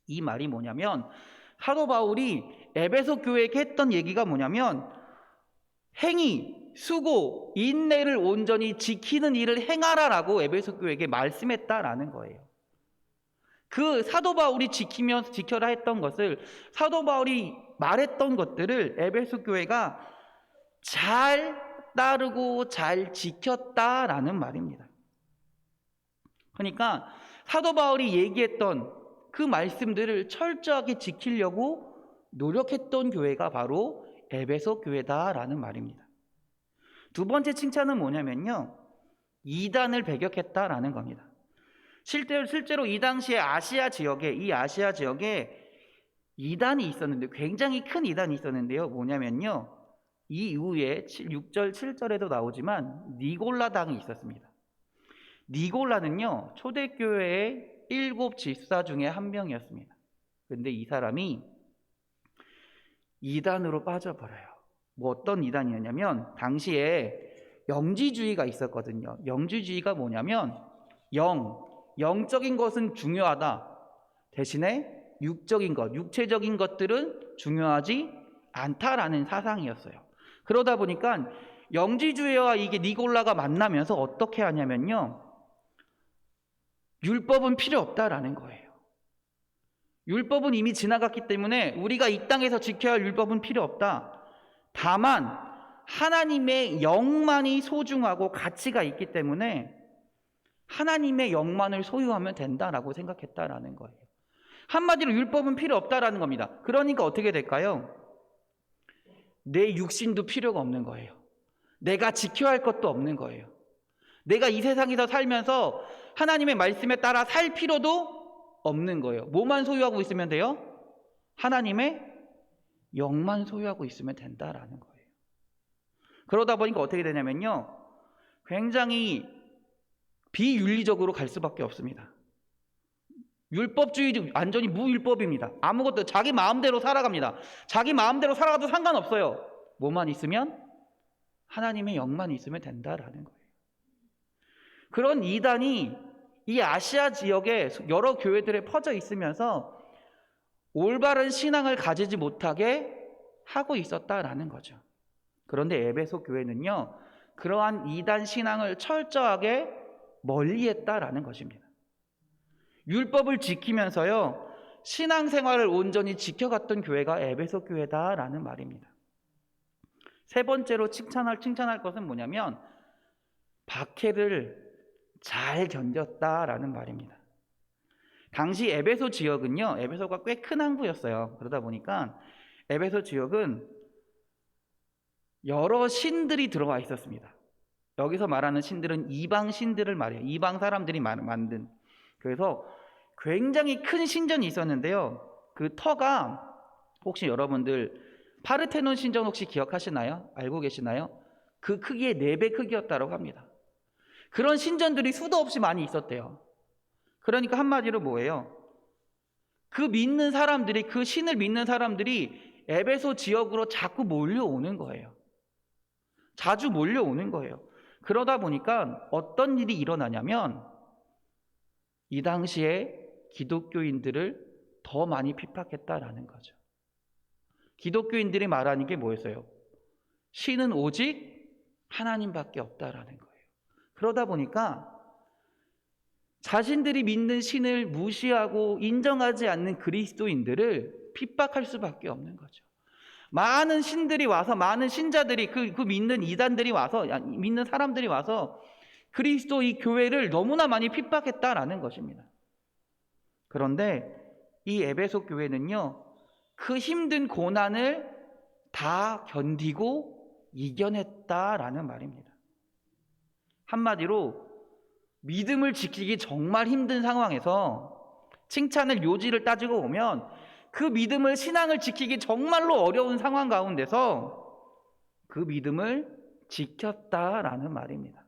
이 말이 뭐냐면 사도 바울이 에베소 교회에게 했던 얘기가 뭐냐면 행위, 수고, 인내를 온전히 지키는 일을 행하라라고 에베소 교회에게 말씀했다라는 거예요. 그 사도 바울이 지켜라 했던 것을, 사도 바울이 말했던 것들을 에베소 교회가 잘 따르고 잘 지켰다라는 말입니다. 그러니까 사도 바울이 얘기했던 그 말씀들을 철저하게 지키려고 노력했던 교회가 바로 에베소 교회다라는 말입니다. 두 번째 칭찬은 뭐냐면요, 이단을 배격했다라는 겁니다. 실제로 이 당시에 아시아 지역에 이단이 있었는데, 굉장히 큰 이단이 있었는데요. 뭐냐면요, 이 이후에 6절, 7절에도 나오지만 니골라당이 있었습니다. 니골라는요, 초대교회의 7 지사 중에 한 명이었습니다. 그런데 이 사람이 이단으로 빠져버려요. 뭐 어떤 이단이었냐면 당시에 영지주의가 있었거든요. 영지주의가 뭐냐면 영적인 것은 중요하다. 대신에 육적인 것, 육체적인 것들은 중요하지 않다라는 사상이었어요. 그러다 보니까 영지주의와 이게 니골라가 만나면서 어떻게 하냐면요, 율법은 필요 없다라는 거예요. 율법은 이미 지나갔기 때문에 우리가 이 땅에서 지켜야 할 율법은 필요 없다. 다만 하나님의 영만이 소중하고 가치가 있기 때문에 하나님의 영만을 소유하면 된다라고 생각했다라는 거예요. 한마디로 율법은 필요 없다라는 겁니다. 그러니까 어떻게 될까요? 내 육신도 필요가 없는 거예요. 내가 지켜야 할 것도 없는 거예요. 내가 이 세상에서 살면서 하나님의 말씀에 따라 살 필요도 없는 거예요. 뭐만 소유하고 있으면 돼요? 하나님의 영만 소유하고 있으면 된다라는 거예요. 그러다 보니까 어떻게 되냐면요, 굉장히 비윤리적으로 갈 수밖에 없습니다. 율법주의 완전히 무율법입니다. 아무것도 자기 마음대로 살아갑니다. 자기 마음대로 살아가도 상관없어요. 뭐만 있으면? 하나님의 영만 있으면 된다라는 거예요. 그런 이단이 이 아시아 지역에 여러 교회들에 퍼져 있으면서 올바른 신앙을 가지지 못하게 하고 있었다라는 거죠. 그런데 에베소 교회는요, 그러한 이단 신앙을 철저하게 멀리했다라는 것입니다. 율법을 지키면서요, 신앙생활을 온전히 지켜갔던 교회가 에베소 교회다라는 말입니다. 세 번째로 칭찬할 것은 뭐냐면 박해를 잘 견뎠다라는 말입니다. 당시 에베소 지역은요, 에베소가 꽤 큰 항구였어요. 그러다 보니까 에베소 지역은 여러 신들이 들어와 있었습니다. 여기서 말하는 신들은 이방 신들을 말해요. 이방 사람들이 만든. 그래서 굉장히 큰 신전이 있었는데요, 그 터가, 혹시 여러분들 파르테논 신전 혹시 기억하시나요? 알고 계시나요? 그 크기의 4배 크기였다고 합니다. 그런 신전들이 수도 없이 많이 있었대요. 그러니까 한마디로 뭐예요? 그 믿는 사람들이, 그 신을 믿는 사람들이 에베소 지역으로 자꾸 몰려오는 거예요. 자주 몰려오는 거예요. 그러다 보니까 어떤 일이 일어나냐면 이 당시에 기독교인들을 더 많이 핍박했다라는 거죠. 기독교인들이 말하는 게 뭐였어요? 신은 오직 하나님밖에 없다라는 거예요. 그러다 보니까 자신들이 믿는 신을 무시하고 인정하지 않는 그리스도인들을 핍박할 수밖에 없는 거죠. 많은 신들이 와서, 많은 신자들이, 그 믿는 이단들이 와서, 믿는 사람들이 와서 그리스도 이 교회를 너무나 많이 핍박했다라는 것입니다. 그런데 이 에베소 교회는요, 그 힘든 고난을 다 견디고 이겨냈다라는 말입니다. 한마디로 믿음을 지키기 정말 힘든 상황에서 칭찬을 요지를 따지고 보면 그 믿음을, 신앙을 지키기 정말로 어려운 상황 가운데서 그 믿음을 지켰다라는 말입니다.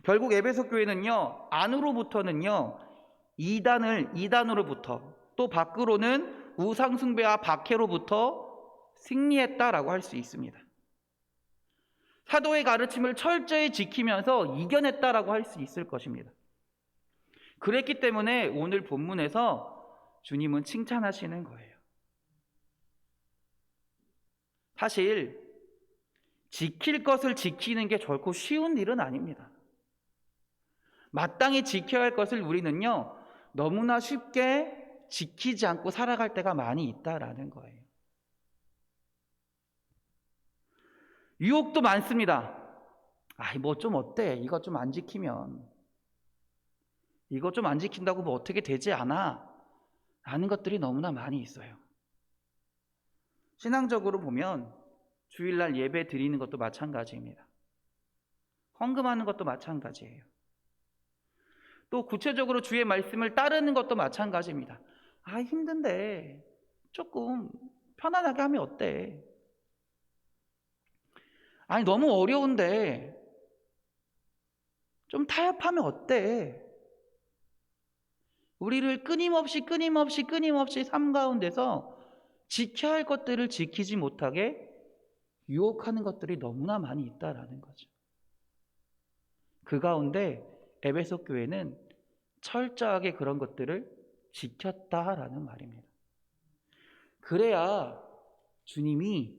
결국 에베소 교회는요, 안으로부터는요, 이단으로부터, 또 밖으로는 우상숭배와 박해로부터 승리했다라고 할 수 있습니다. 사도의 가르침을 철저히 지키면서 이겨냈다라고 할 수 있을 것입니다. 그랬기 때문에 오늘 본문에서 주님은 칭찬하시는 거예요. 사실 지킬 것을 지키는 게 결코 쉬운 일은 아닙니다. 마땅히 지켜야 할 것을 우리는요, 너무나 쉽게 지키지 않고 살아갈 때가 많이 있다라는 거예요. 유혹도 많습니다. 뭐 좀 어때? 이거 좀 안 지키면. 이거 좀 안 지킨다고 뭐 어떻게 되지 않아? 라는 것들이 너무나 많이 있어요. 신앙적으로 보면 주일날 예배 드리는 것도 마찬가지입니다. 헌금하는 것도 마찬가지예요. 또 구체적으로 주의 말씀을 따르는 것도 마찬가지입니다. 힘든데 조금 편안하게 하면 어때? 너무 어려운데 좀 타협하면 어때? 우리를 끊임없이 삶 가운데서 지켜야 할 것들을 지키지 못하게 유혹하는 것들이 너무나 많이 있다라는 거죠. 그 가운데 에베소 교회는 철저하게 그런 것들을 지켰다라는 말입니다. 그래야 주님이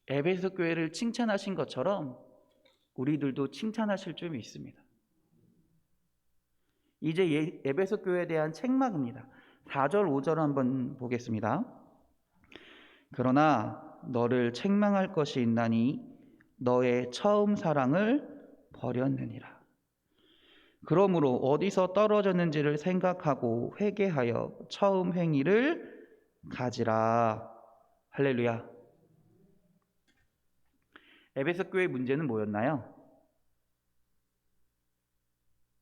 에베소 교회를 칭찬하신 것처럼 우리들도 칭찬하실 줄 믿습니다. 이제 에베소 교회에 대한 책망입니다. 4절 5절 한번 보겠습니다. 그러나 너를 책망할 것이 있나니 너의 처음 사랑을 버렸느니라. 그러므로 어디서 떨어졌는지를 생각하고 회개하여 처음 행위를 가지라. 할렐루야. 에베소 교회의 문제는 뭐였나요?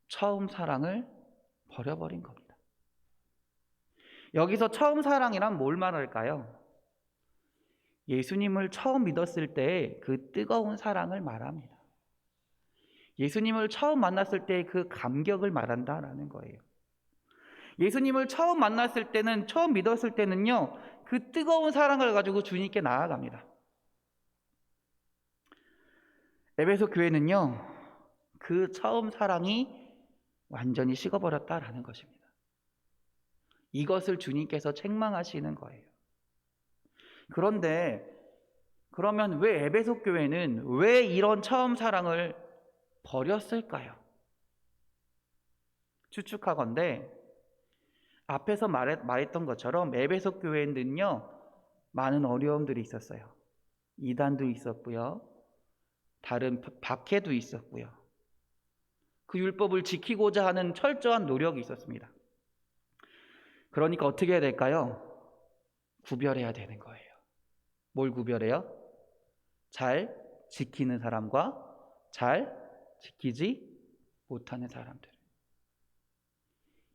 처음 사랑을 버려버린 겁니다. 여기서 처음 사랑이란 뭘 말할까요? 예수님을 처음 믿었을 때 그 뜨거운 사랑을 말합니다. 예수님을 처음 만났을 때 그 감격을 말한다라는 거예요. 예수님을 처음 만났을 때는, 처음 믿었을 때는요, 그 뜨거운 사랑을 가지고 주님께 나아갑니다. 에베소 교회는요, 그 처음 사랑이 완전히 식어버렸다라는 것입니다. 이것을 주님께서 책망하시는 거예요. 그런데 그러면 왜 에베소 교회는 왜 이런 처음 사랑을 버렸을까요? 추측하건대 앞에서 말했던 것처럼 에베소 교회는요, 많은 어려움들이 있었어요. 이단도 있었고요, 다른 박해도 있었고요, 그 율법을 지키고자 하는 철저한 노력이 있었습니다. 그러니까 어떻게 해야 될까요? 구별해야 되는 거예요. 뭘 구별해요? 잘 지키는 사람과 잘 지키지 못하는 사람들.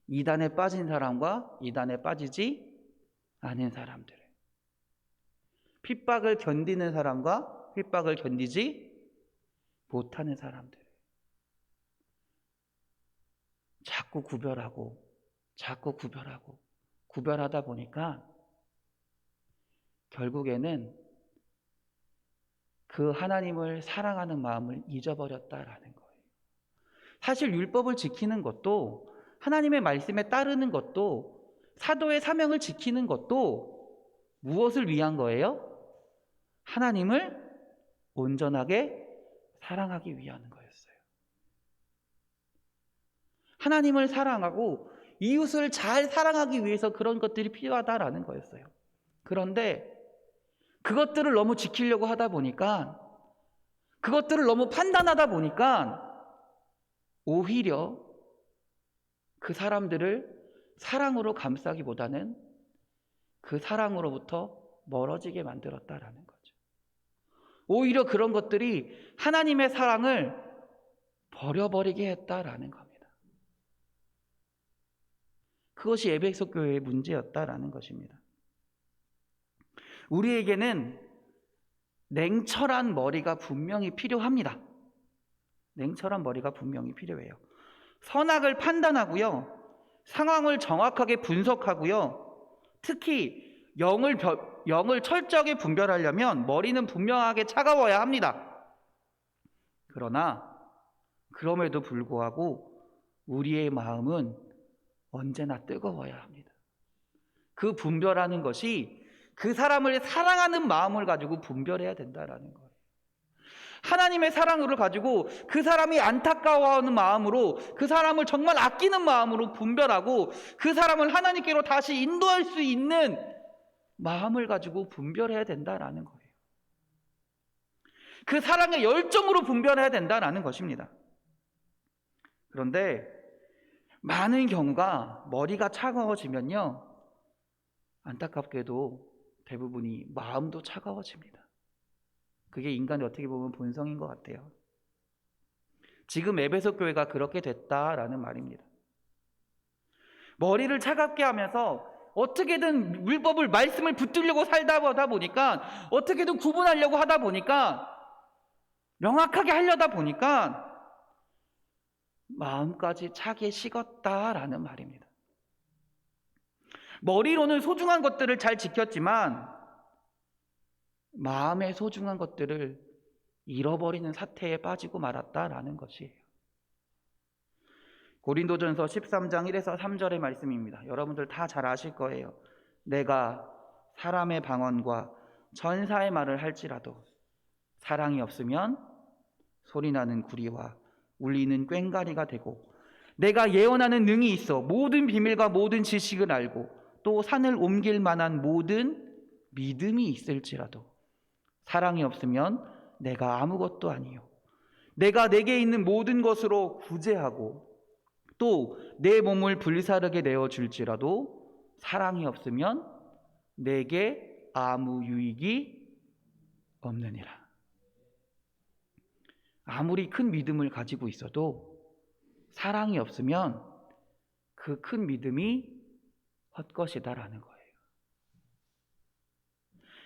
이단에 빠진 사람과 이단에 빠지지 않은 사람들. 핍박을 견디는 사람과 핍박을 견디지 못하는 사람들. 자꾸 구별하다 보니까 결국에는 그 하나님을 사랑하는 마음을 잊어버렸다라는 거예요. 사실 율법을 지키는 것도, 하나님의 말씀에 따르는 것도, 사도의 사명을 지키는 것도 무엇을 위한 거예요? 하나님을 온전하게 사랑하기 위한 거였어요. 하나님을 사랑하고 이웃을 잘 사랑하기 위해서 그런 것들이 필요하다라는 거였어요. 그런데 그것들을 너무 지키려고 하다 보니까, 그것들을 너무 판단하다 보니까 오히려 그 사람들을 사랑으로 감싸기보다는 그 사랑으로부터 멀어지게 만들었다라는 거죠. 오히려 그런 것들이 하나님의 사랑을 버려버리게 했다라는 겁니다. 그것이 에베소 교회의 문제였다라는 것입니다. 우리에게는 냉철한 머리가 분명히 필요합니다. 냉철한 머리가 분명히 필요해요. 선악을 판단하고요, 상황을 정확하게 분석하고요, 특히 영을 철저하게 분별하려면 머리는 분명하게 차가워야 합니다. 그러나 그럼에도 불구하고 우리의 마음은 언제나 뜨거워야 합니다. 그 분별하는 것이 그 사람을 사랑하는 마음을 가지고 분별해야 된다라는 거예요. 하나님의 사랑을 가지고 그 사람이 안타까워하는 마음으로, 그 사람을 정말 아끼는 마음으로 분별하고 그 사람을 하나님께로 다시 인도할 수 있는 마음을 가지고 분별해야 된다라는 거예요. 그 사랑의 열정으로 분별해야 된다라는 것입니다. 그런데 많은 경우가 머리가 차가워지면요, 안타깝게도 대부분이 마음도 차가워집니다. 그게 인간의 어떻게 보면 본성인 것 같아요. 지금 에베소 교회가 그렇게 됐다라는 말입니다. 머리를 차갑게 하면서 어떻게든 율법을, 말씀을 붙들려고 살다 보니까, 어떻게든 구분하려고 하다 보니까, 명확하게 하려다 보니까 마음까지 차게 식었다라는 말입니다. 머리로는 소중한 것들을 잘 지켰지만 마음의 소중한 것들을 잃어버리는 사태에 빠지고 말았다라는 것이에요. 고린도전서 13장 1에서 3절의 말씀입니다. 여러분들 다 잘 아실 거예요. 내가 사람의 방언과 전사의 말을 할지라도 사랑이 없으면 소리나는 구리와 울리는 꽹과리가 되고, 내가 예언하는 능이 있어 모든 비밀과 모든 지식을 알고 또 산을 옮길 만한 모든 믿음이 있을지라도 사랑이 없으면 내가 아무것도 아니요, 내가 내게 있는 모든 것으로 구제하고 또 내 몸을 불사르게 내어줄지라도 사랑이 없으면 내게 아무 유익이 없느니라. 아무리 큰 믿음을 가지고 있어도 사랑이 없으면 그 큰 믿음이 헛것이다라는 거예요.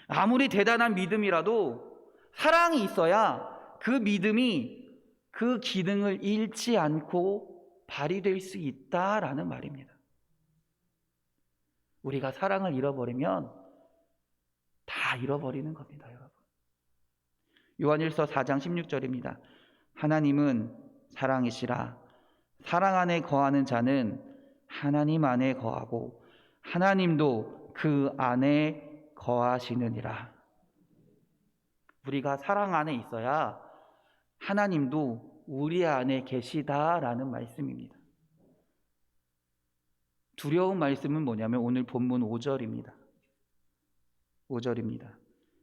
아무리 대단한 믿음이라도 사랑이 있어야 그 믿음이 그 기능을 잃지 않고 발휘될 수 있다라는 말입니다. 우리가 사랑을 잃어버리면 다 잃어버리는 겁니다, 여러분. 요한일서 4장 16절입니다. 하나님은 사랑이시라. 사랑 안에 거하는 자는 하나님 안에 거하고 하나님도 그 안에 거하시느니라. 우리가 사랑 안에 있어야 하나님도 우리 안에 계시다라는 말씀입니다. 두려운 말씀은 뭐냐면 오늘 본문 5절입니다. 5절입니다.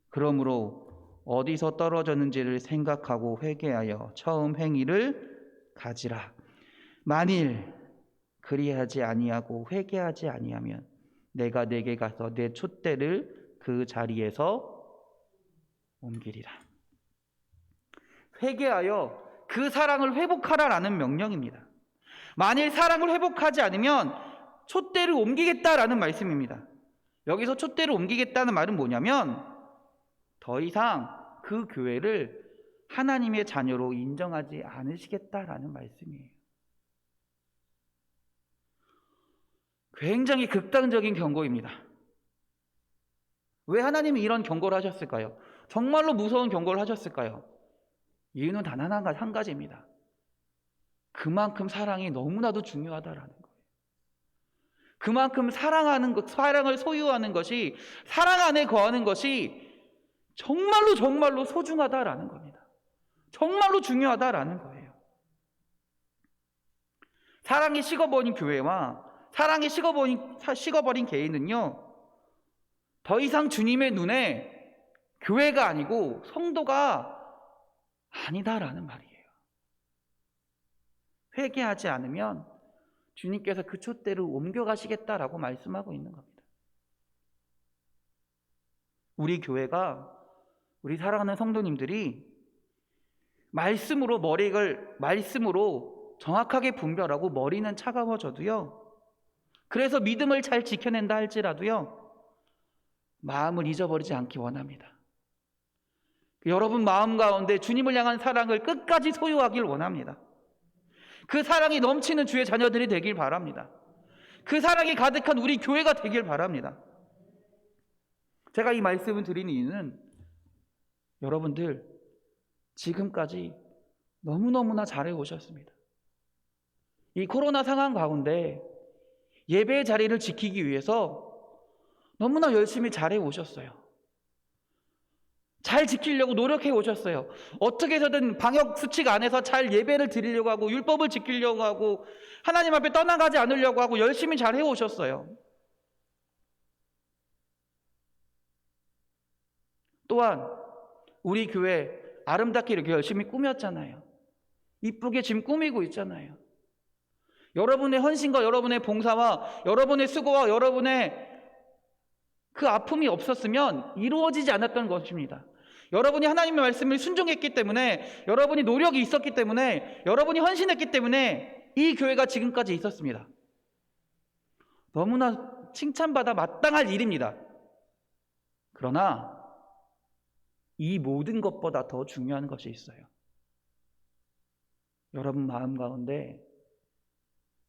그러므로 어디서 떨어졌는지를 생각하고 회개하여 처음 행위를 가지라. 만일 그리하지 아니하고 회개하지 아니하면 내가 내게 가서 내 촛대를 그 자리에서 옮기리라. 회개하여 그 사랑을 회복하라라는 명령입니다. 만일 사랑을 회복하지 않으면 촛대를 옮기겠다라는 말씀입니다. 여기서 촛대를 옮기겠다는 말은 뭐냐면 더 이상 그 교회를 하나님의 자녀로 인정하지 않으시겠다라는 말씀이에요. 굉장히 극단적인 경고입니다. 왜 하나님이 이런 경고를 하셨을까요? 정말로 무서운 경고를 하셨을까요? 이유는 단 한 가지입니다. 그만큼 사랑이 너무나도 중요하다라는 거예요. 그만큼 사랑하는 것, 사랑을 소유하는 것이, 사랑 안에 거하는 것이 정말로 소중하다라는 겁니다. 정말로 중요하다라는 거예요. 사랑이 식어버린 교회와 사랑이 식어버린 개인은요, 더 이상 주님의 눈에 교회가 아니고 성도가 아니다라는 말이에요. 회개하지 않으면 주님께서 그 촛대를 옮겨가시겠다라고 말씀하고 있는 겁니다. 우리 교회가, 우리 사랑하는 성도님들이 말씀으로 말씀으로 정확하게 분별하고 머리는 차가워져도요, 그래서 믿음을 잘 지켜낸다 할지라도요, 마음을 잊어버리지 않기 원합니다. 여러분 마음 가운데 주님을 향한 사랑을 끝까지 소유하길 원합니다. 그 사랑이 넘치는 주의 자녀들이 되길 바랍니다. 그 사랑이 가득한 우리 교회가 되길 바랍니다. 제가 이 말씀을 드리는 이유는 여러분들 지금까지 너무너무나 잘해 오셨습니다. 이 코로나 상황 가운데 예배의 자리를 지키기 위해서 너무나 열심히 잘해 오셨어요. 잘 지키려고 노력해 오셨어요. 어떻게 해서든 방역 수칙 안에서 잘 예배를 드리려고 하고 율법을 지키려고 하고 하나님 앞에 떠나가지 않으려고 하고 열심히 잘해 오셨어요. 또한 우리 교회 아름답게 이렇게 열심히 꾸몄잖아요. 이쁘게 지금 꾸미고 있잖아요. 여러분의 헌신과 여러분의 봉사와 여러분의 수고와 여러분의 그 아픔이 없었으면 이루어지지 않았던 것입니다. 여러분이 하나님의 말씀을 순종했기 때문에, 여러분이 노력이 있었기 때문에, 여러분이 헌신했기 때문에 이 교회가 지금까지 있었습니다. 너무나 칭찬받아 마땅할 일입니다. 그러나 이 모든 것보다 더 중요한 것이 있어요. 여러분 마음 가운데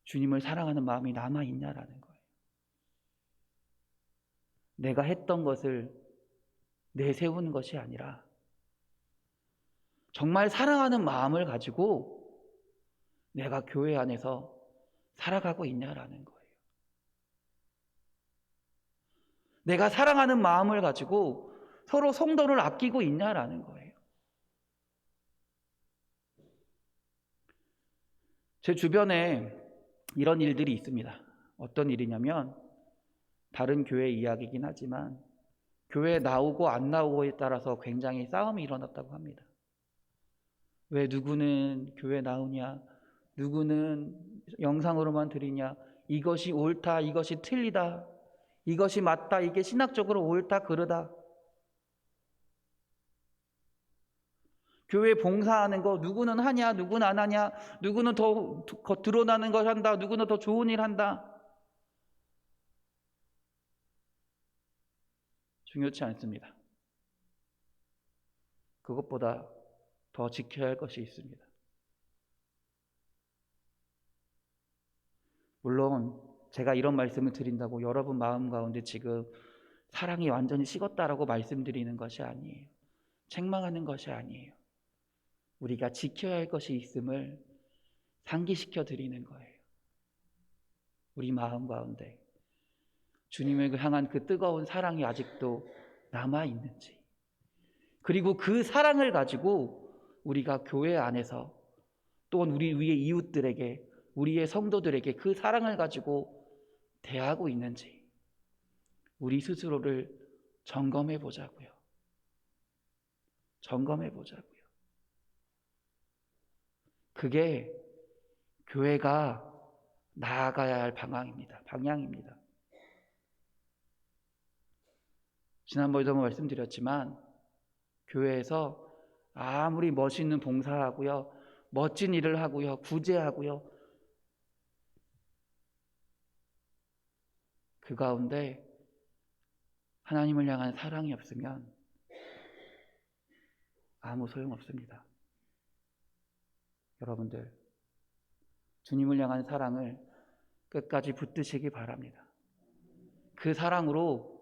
주님을 사랑하는 마음이 남아있냐라는 거예요. 내가 했던 것을 내세우는 것이 아니라 정말 사랑하는 마음을 가지고 내가 교회 안에서 살아가고 있냐라는 거예요. 내가 사랑하는 마음을 가지고 서로 성도를 아끼고 있냐라는 거예요. 제 주변에 이런 일들이 있습니다. 어떤 일이냐면 다른 교회 이야기이긴 하지만 교회에 나오고 안 나오고에 따라서 굉장히 싸움이 일어났다고 합니다. 왜 누구는 교회 나오냐, 누구는 영상으로만 드리냐, 이것이 옳다, 이것이 틀리다, 이것이 맞다, 이게 신학적으로 옳다, 그르다. 교회 봉사하는 거 누구는 하냐, 누구는 안 하냐, 누구는 더 드러나는 걸 한다, 누구는 더 좋은 일 한다. 중요치 않습니다. 그것보다 더 지켜야 할 것이 있습니다. 물론 제가 이런 말씀을 드린다고 여러분 마음 가운데 지금 사랑이 완전히 식었다라고 말씀드리는 것이 아니에요. 책망하는 것이 아니에요. 우리가 지켜야 할 것이 있음을 상기시켜 드리는 거예요. 우리 마음 가운데 주님을 향한 그 뜨거운 사랑이 아직도 남아 있는지, 그리고 그 사랑을 가지고 우리가 교회 안에서 또는 우리 위의 이웃들에게, 우리의 성도들에게 그 사랑을 가지고 대하고 있는지 우리 스스로를 점검해 보자고요. 점검해 보자고요. 그게 교회가 나아가야 할 방향입니다. 지난번에도 한번 말씀드렸지만 교회에서 아무리 멋있는 봉사하고요, 멋진 일을 하고요, 구제하고요, 그 가운데 하나님을 향한 사랑이 없으면 아무 소용없습니다. 여러분들, 주님을 향한 사랑을 끝까지 붙드시기 바랍니다. 그 사랑으로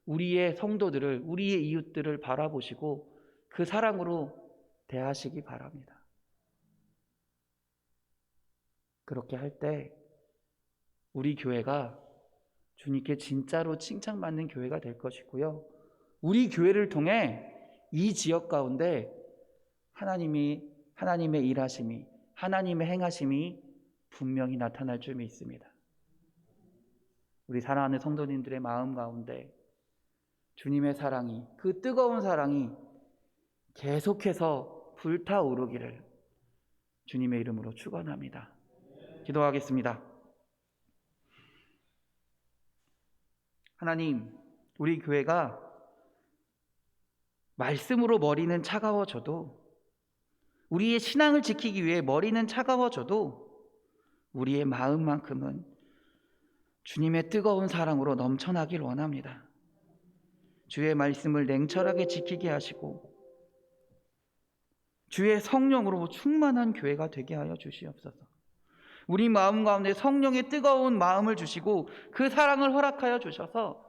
우리의 성도들을, 우리의 이웃들을 바라보시고 그 사랑으로 대하시기 바랍니다. 그렇게 할 때 우리 교회가 주님께 진짜로 칭찬받는 교회가 될 것이고요, 우리 교회를 통해 이 지역 가운데 하나님의 일하심이, 하나님의 행하심이 분명히 나타날 줄 믿습니다. 우리 사랑하는 성도님들의 마음 가운데 주님의 사랑이, 그 뜨거운 사랑이 계속해서 불타오르기를 주님의 이름으로 축원합니다. 기도하겠습니다. 하나님, 우리 교회가 말씀으로 머리는 차가워져도, 우리의 신앙을 지키기 위해 머리는 차가워져도 우리의 마음만큼은 주님의 뜨거운 사랑으로 넘쳐나길 원합니다. 주의 말씀을 냉철하게 지키게 하시고 주의 성령으로 충만한 교회가 되게 하여 주시옵소서. 우리 마음 가운데 성령의 뜨거운 마음을 주시고 그 사랑을 허락하여 주셔서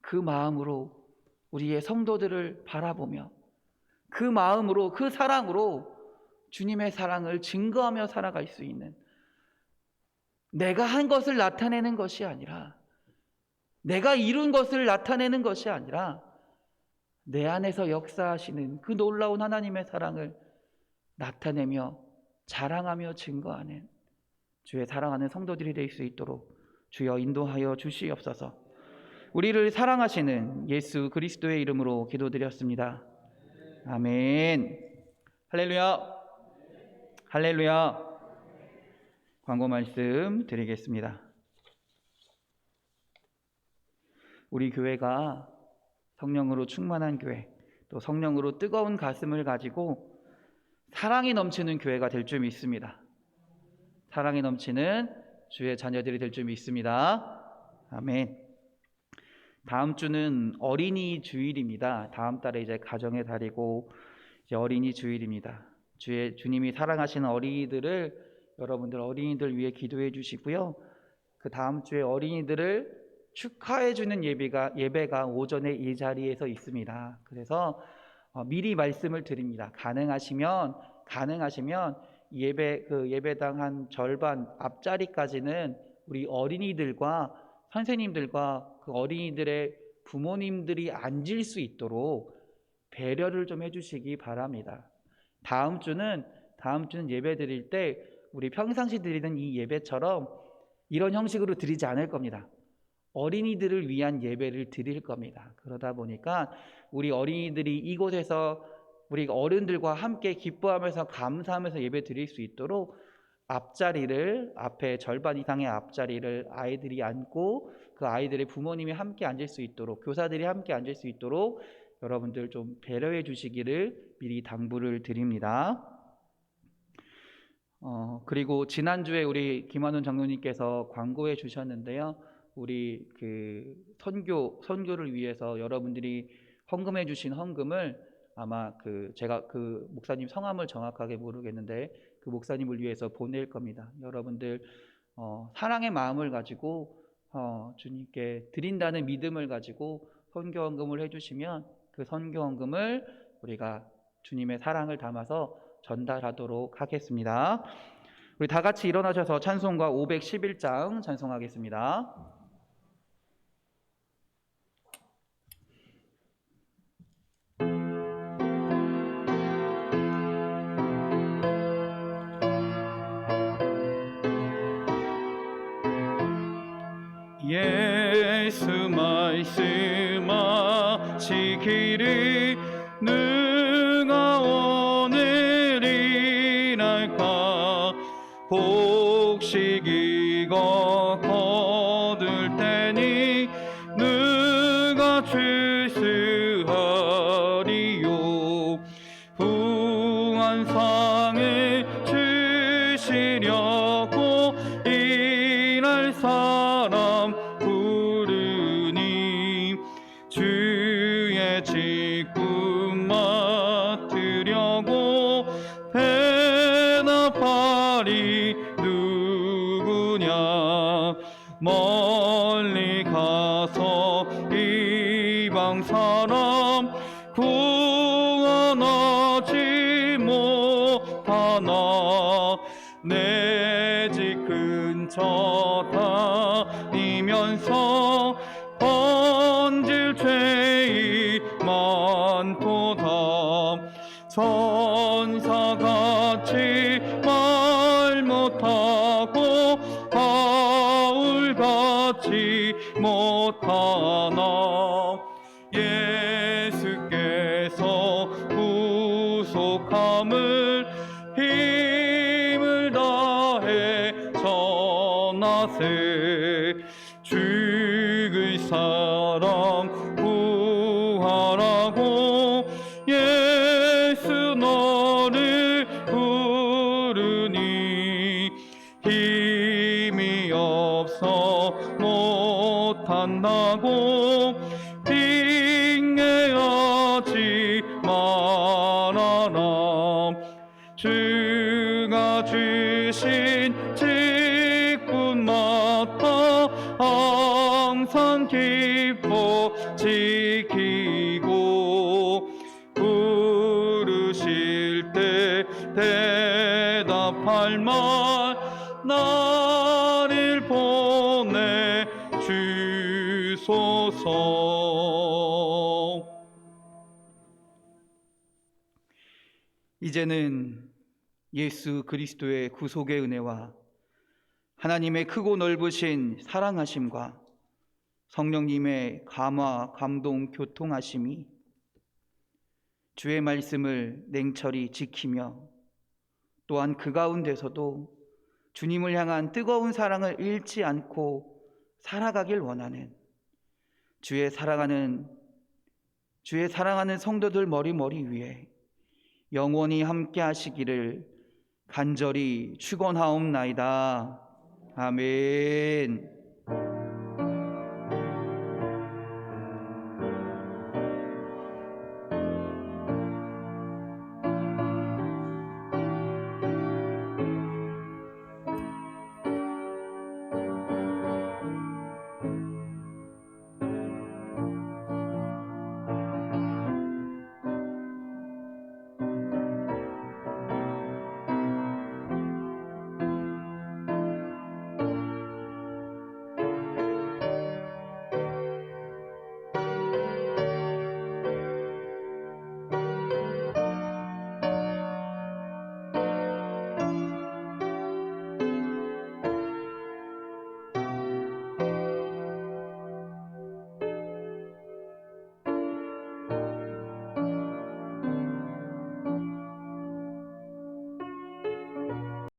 그 마음으로 우리의 성도들을 바라보며 그 마음으로, 그 사랑으로 주님의 사랑을 증거하며 살아갈 수 있는, 내가 한 것을 나타내는 것이 아니라, 내가 이룬 것을 나타내는 것이 아니라 내 안에서 역사하시는 그 놀라운 하나님의 사랑을 나타내며 자랑하며 증거하는 주의 사랑하는 성도들이 될 수 있도록 주여 인도하여 주시옵소서. 우리를 사랑하시는 예수 그리스도의 이름으로 기도드렸습니다. 아멘. 할렐루야. 할렐루야. 광고 말씀 드리겠습니다. 우리 교회가 성령으로 충만한 교회, 또 성령으로 뜨거운 가슴을 가지고 사랑이 넘치는 교회가 될 줄 믿습니다. 사랑이 넘치는 주의 자녀들이 될 줄 믿습니다. 아멘. 다음 주는 어린이 주일입니다. 다음 달에 이제 가정의 달이고 이제 어린이 주일입니다. 주님이 사랑하시는 어린이들을, 여러분들 어린이들 위해 기도해 주시고요. 그 다음 주에 어린이들을 축하해 주는 예배가 오전에 이 자리에서 있습니다. 그래서 미리 말씀을 드립니다. 가능하시면 예배당 한 절반 앞자리까지는 우리 어린이들과 선생님들과 그 어린이들의 부모님들이 앉을 수 있도록 배려를 좀 해주시기 바랍니다. 다음 주는 예배 드릴 때 우리 평상시 드리는 이 예배처럼 이런 형식으로 드리지 않을 겁니다. 어린이들을 위한 예배를 드릴 겁니다. 그러다 보니까 우리 어린이들이 이곳에서 우리 어른들과 함께 기뻐하면서 감사하면서 예배 드릴 수 있도록 앞자리를, 앞에 절반 이상의 앞자리를 아이들이 앉고 그 아이들의 부모님이 함께 앉을 수 있도록, 교사들이 함께 앉을 수 있도록 여러분들 좀 배려해 주시기를 미리 당부를 드립니다. 그리고 지난주에 우리 김한훈 장로님께서 광고해 주셨는데요. 우리 그 선교를 위해서 여러분들이 헌금해 주신 헌금을 아마 제가 그 목사님 성함을 정확하게 모르겠는데 그 목사님을 위해서 보낼 겁니다. 여러분들 사랑의 마음을 가지고 주님께 드린다는 믿음을 가지고 선교 헌금을 해주시면 그 선교 헌금을 우리가 주님의 사랑을 담아서 전달하도록 하겠습니다. 우리 다 같이 일어나셔서 찬송가 511장 찬송하겠습니다. 예수 말씀하시기를 누가 오늘 일할까 곡식 이거 거둘 테니 누가 출세하리요 부한상을 주시려고 일할 사람 부르니 주의 직분 맡으려고 대답하리 누구냐 멀리 가서 이방 사람 구원하지 못하나 내 집 근처 다니면서 번질 죄이 많도다 천사같이 말 못하고 바울같이 못하나 예수께서 구속함을 힘을 다해 전하세 죽을 사람 구하라고 예수 너를 부르니 힘이 없어 못한다고 핑계하지 말아라 주가 주신 직분 맡아 항상 기뻐 지키고 부르실 때 대답할 말 나를 보내 주소서. 이제는 예수 그리스도의 구속의 은혜와 하나님의 크고 넓으신 사랑하심과 성령님의 감화, 감동, 교통하심이 주의 말씀을 냉철히 지키며 또한 그 가운데서도 주님을 향한 뜨거운 사랑을 잃지 않고 살아가길 원하는 주의 사랑하는 성도들 머리 위에 영원히 함께 하시기를 간절히 축원하옵나이다. 아멘.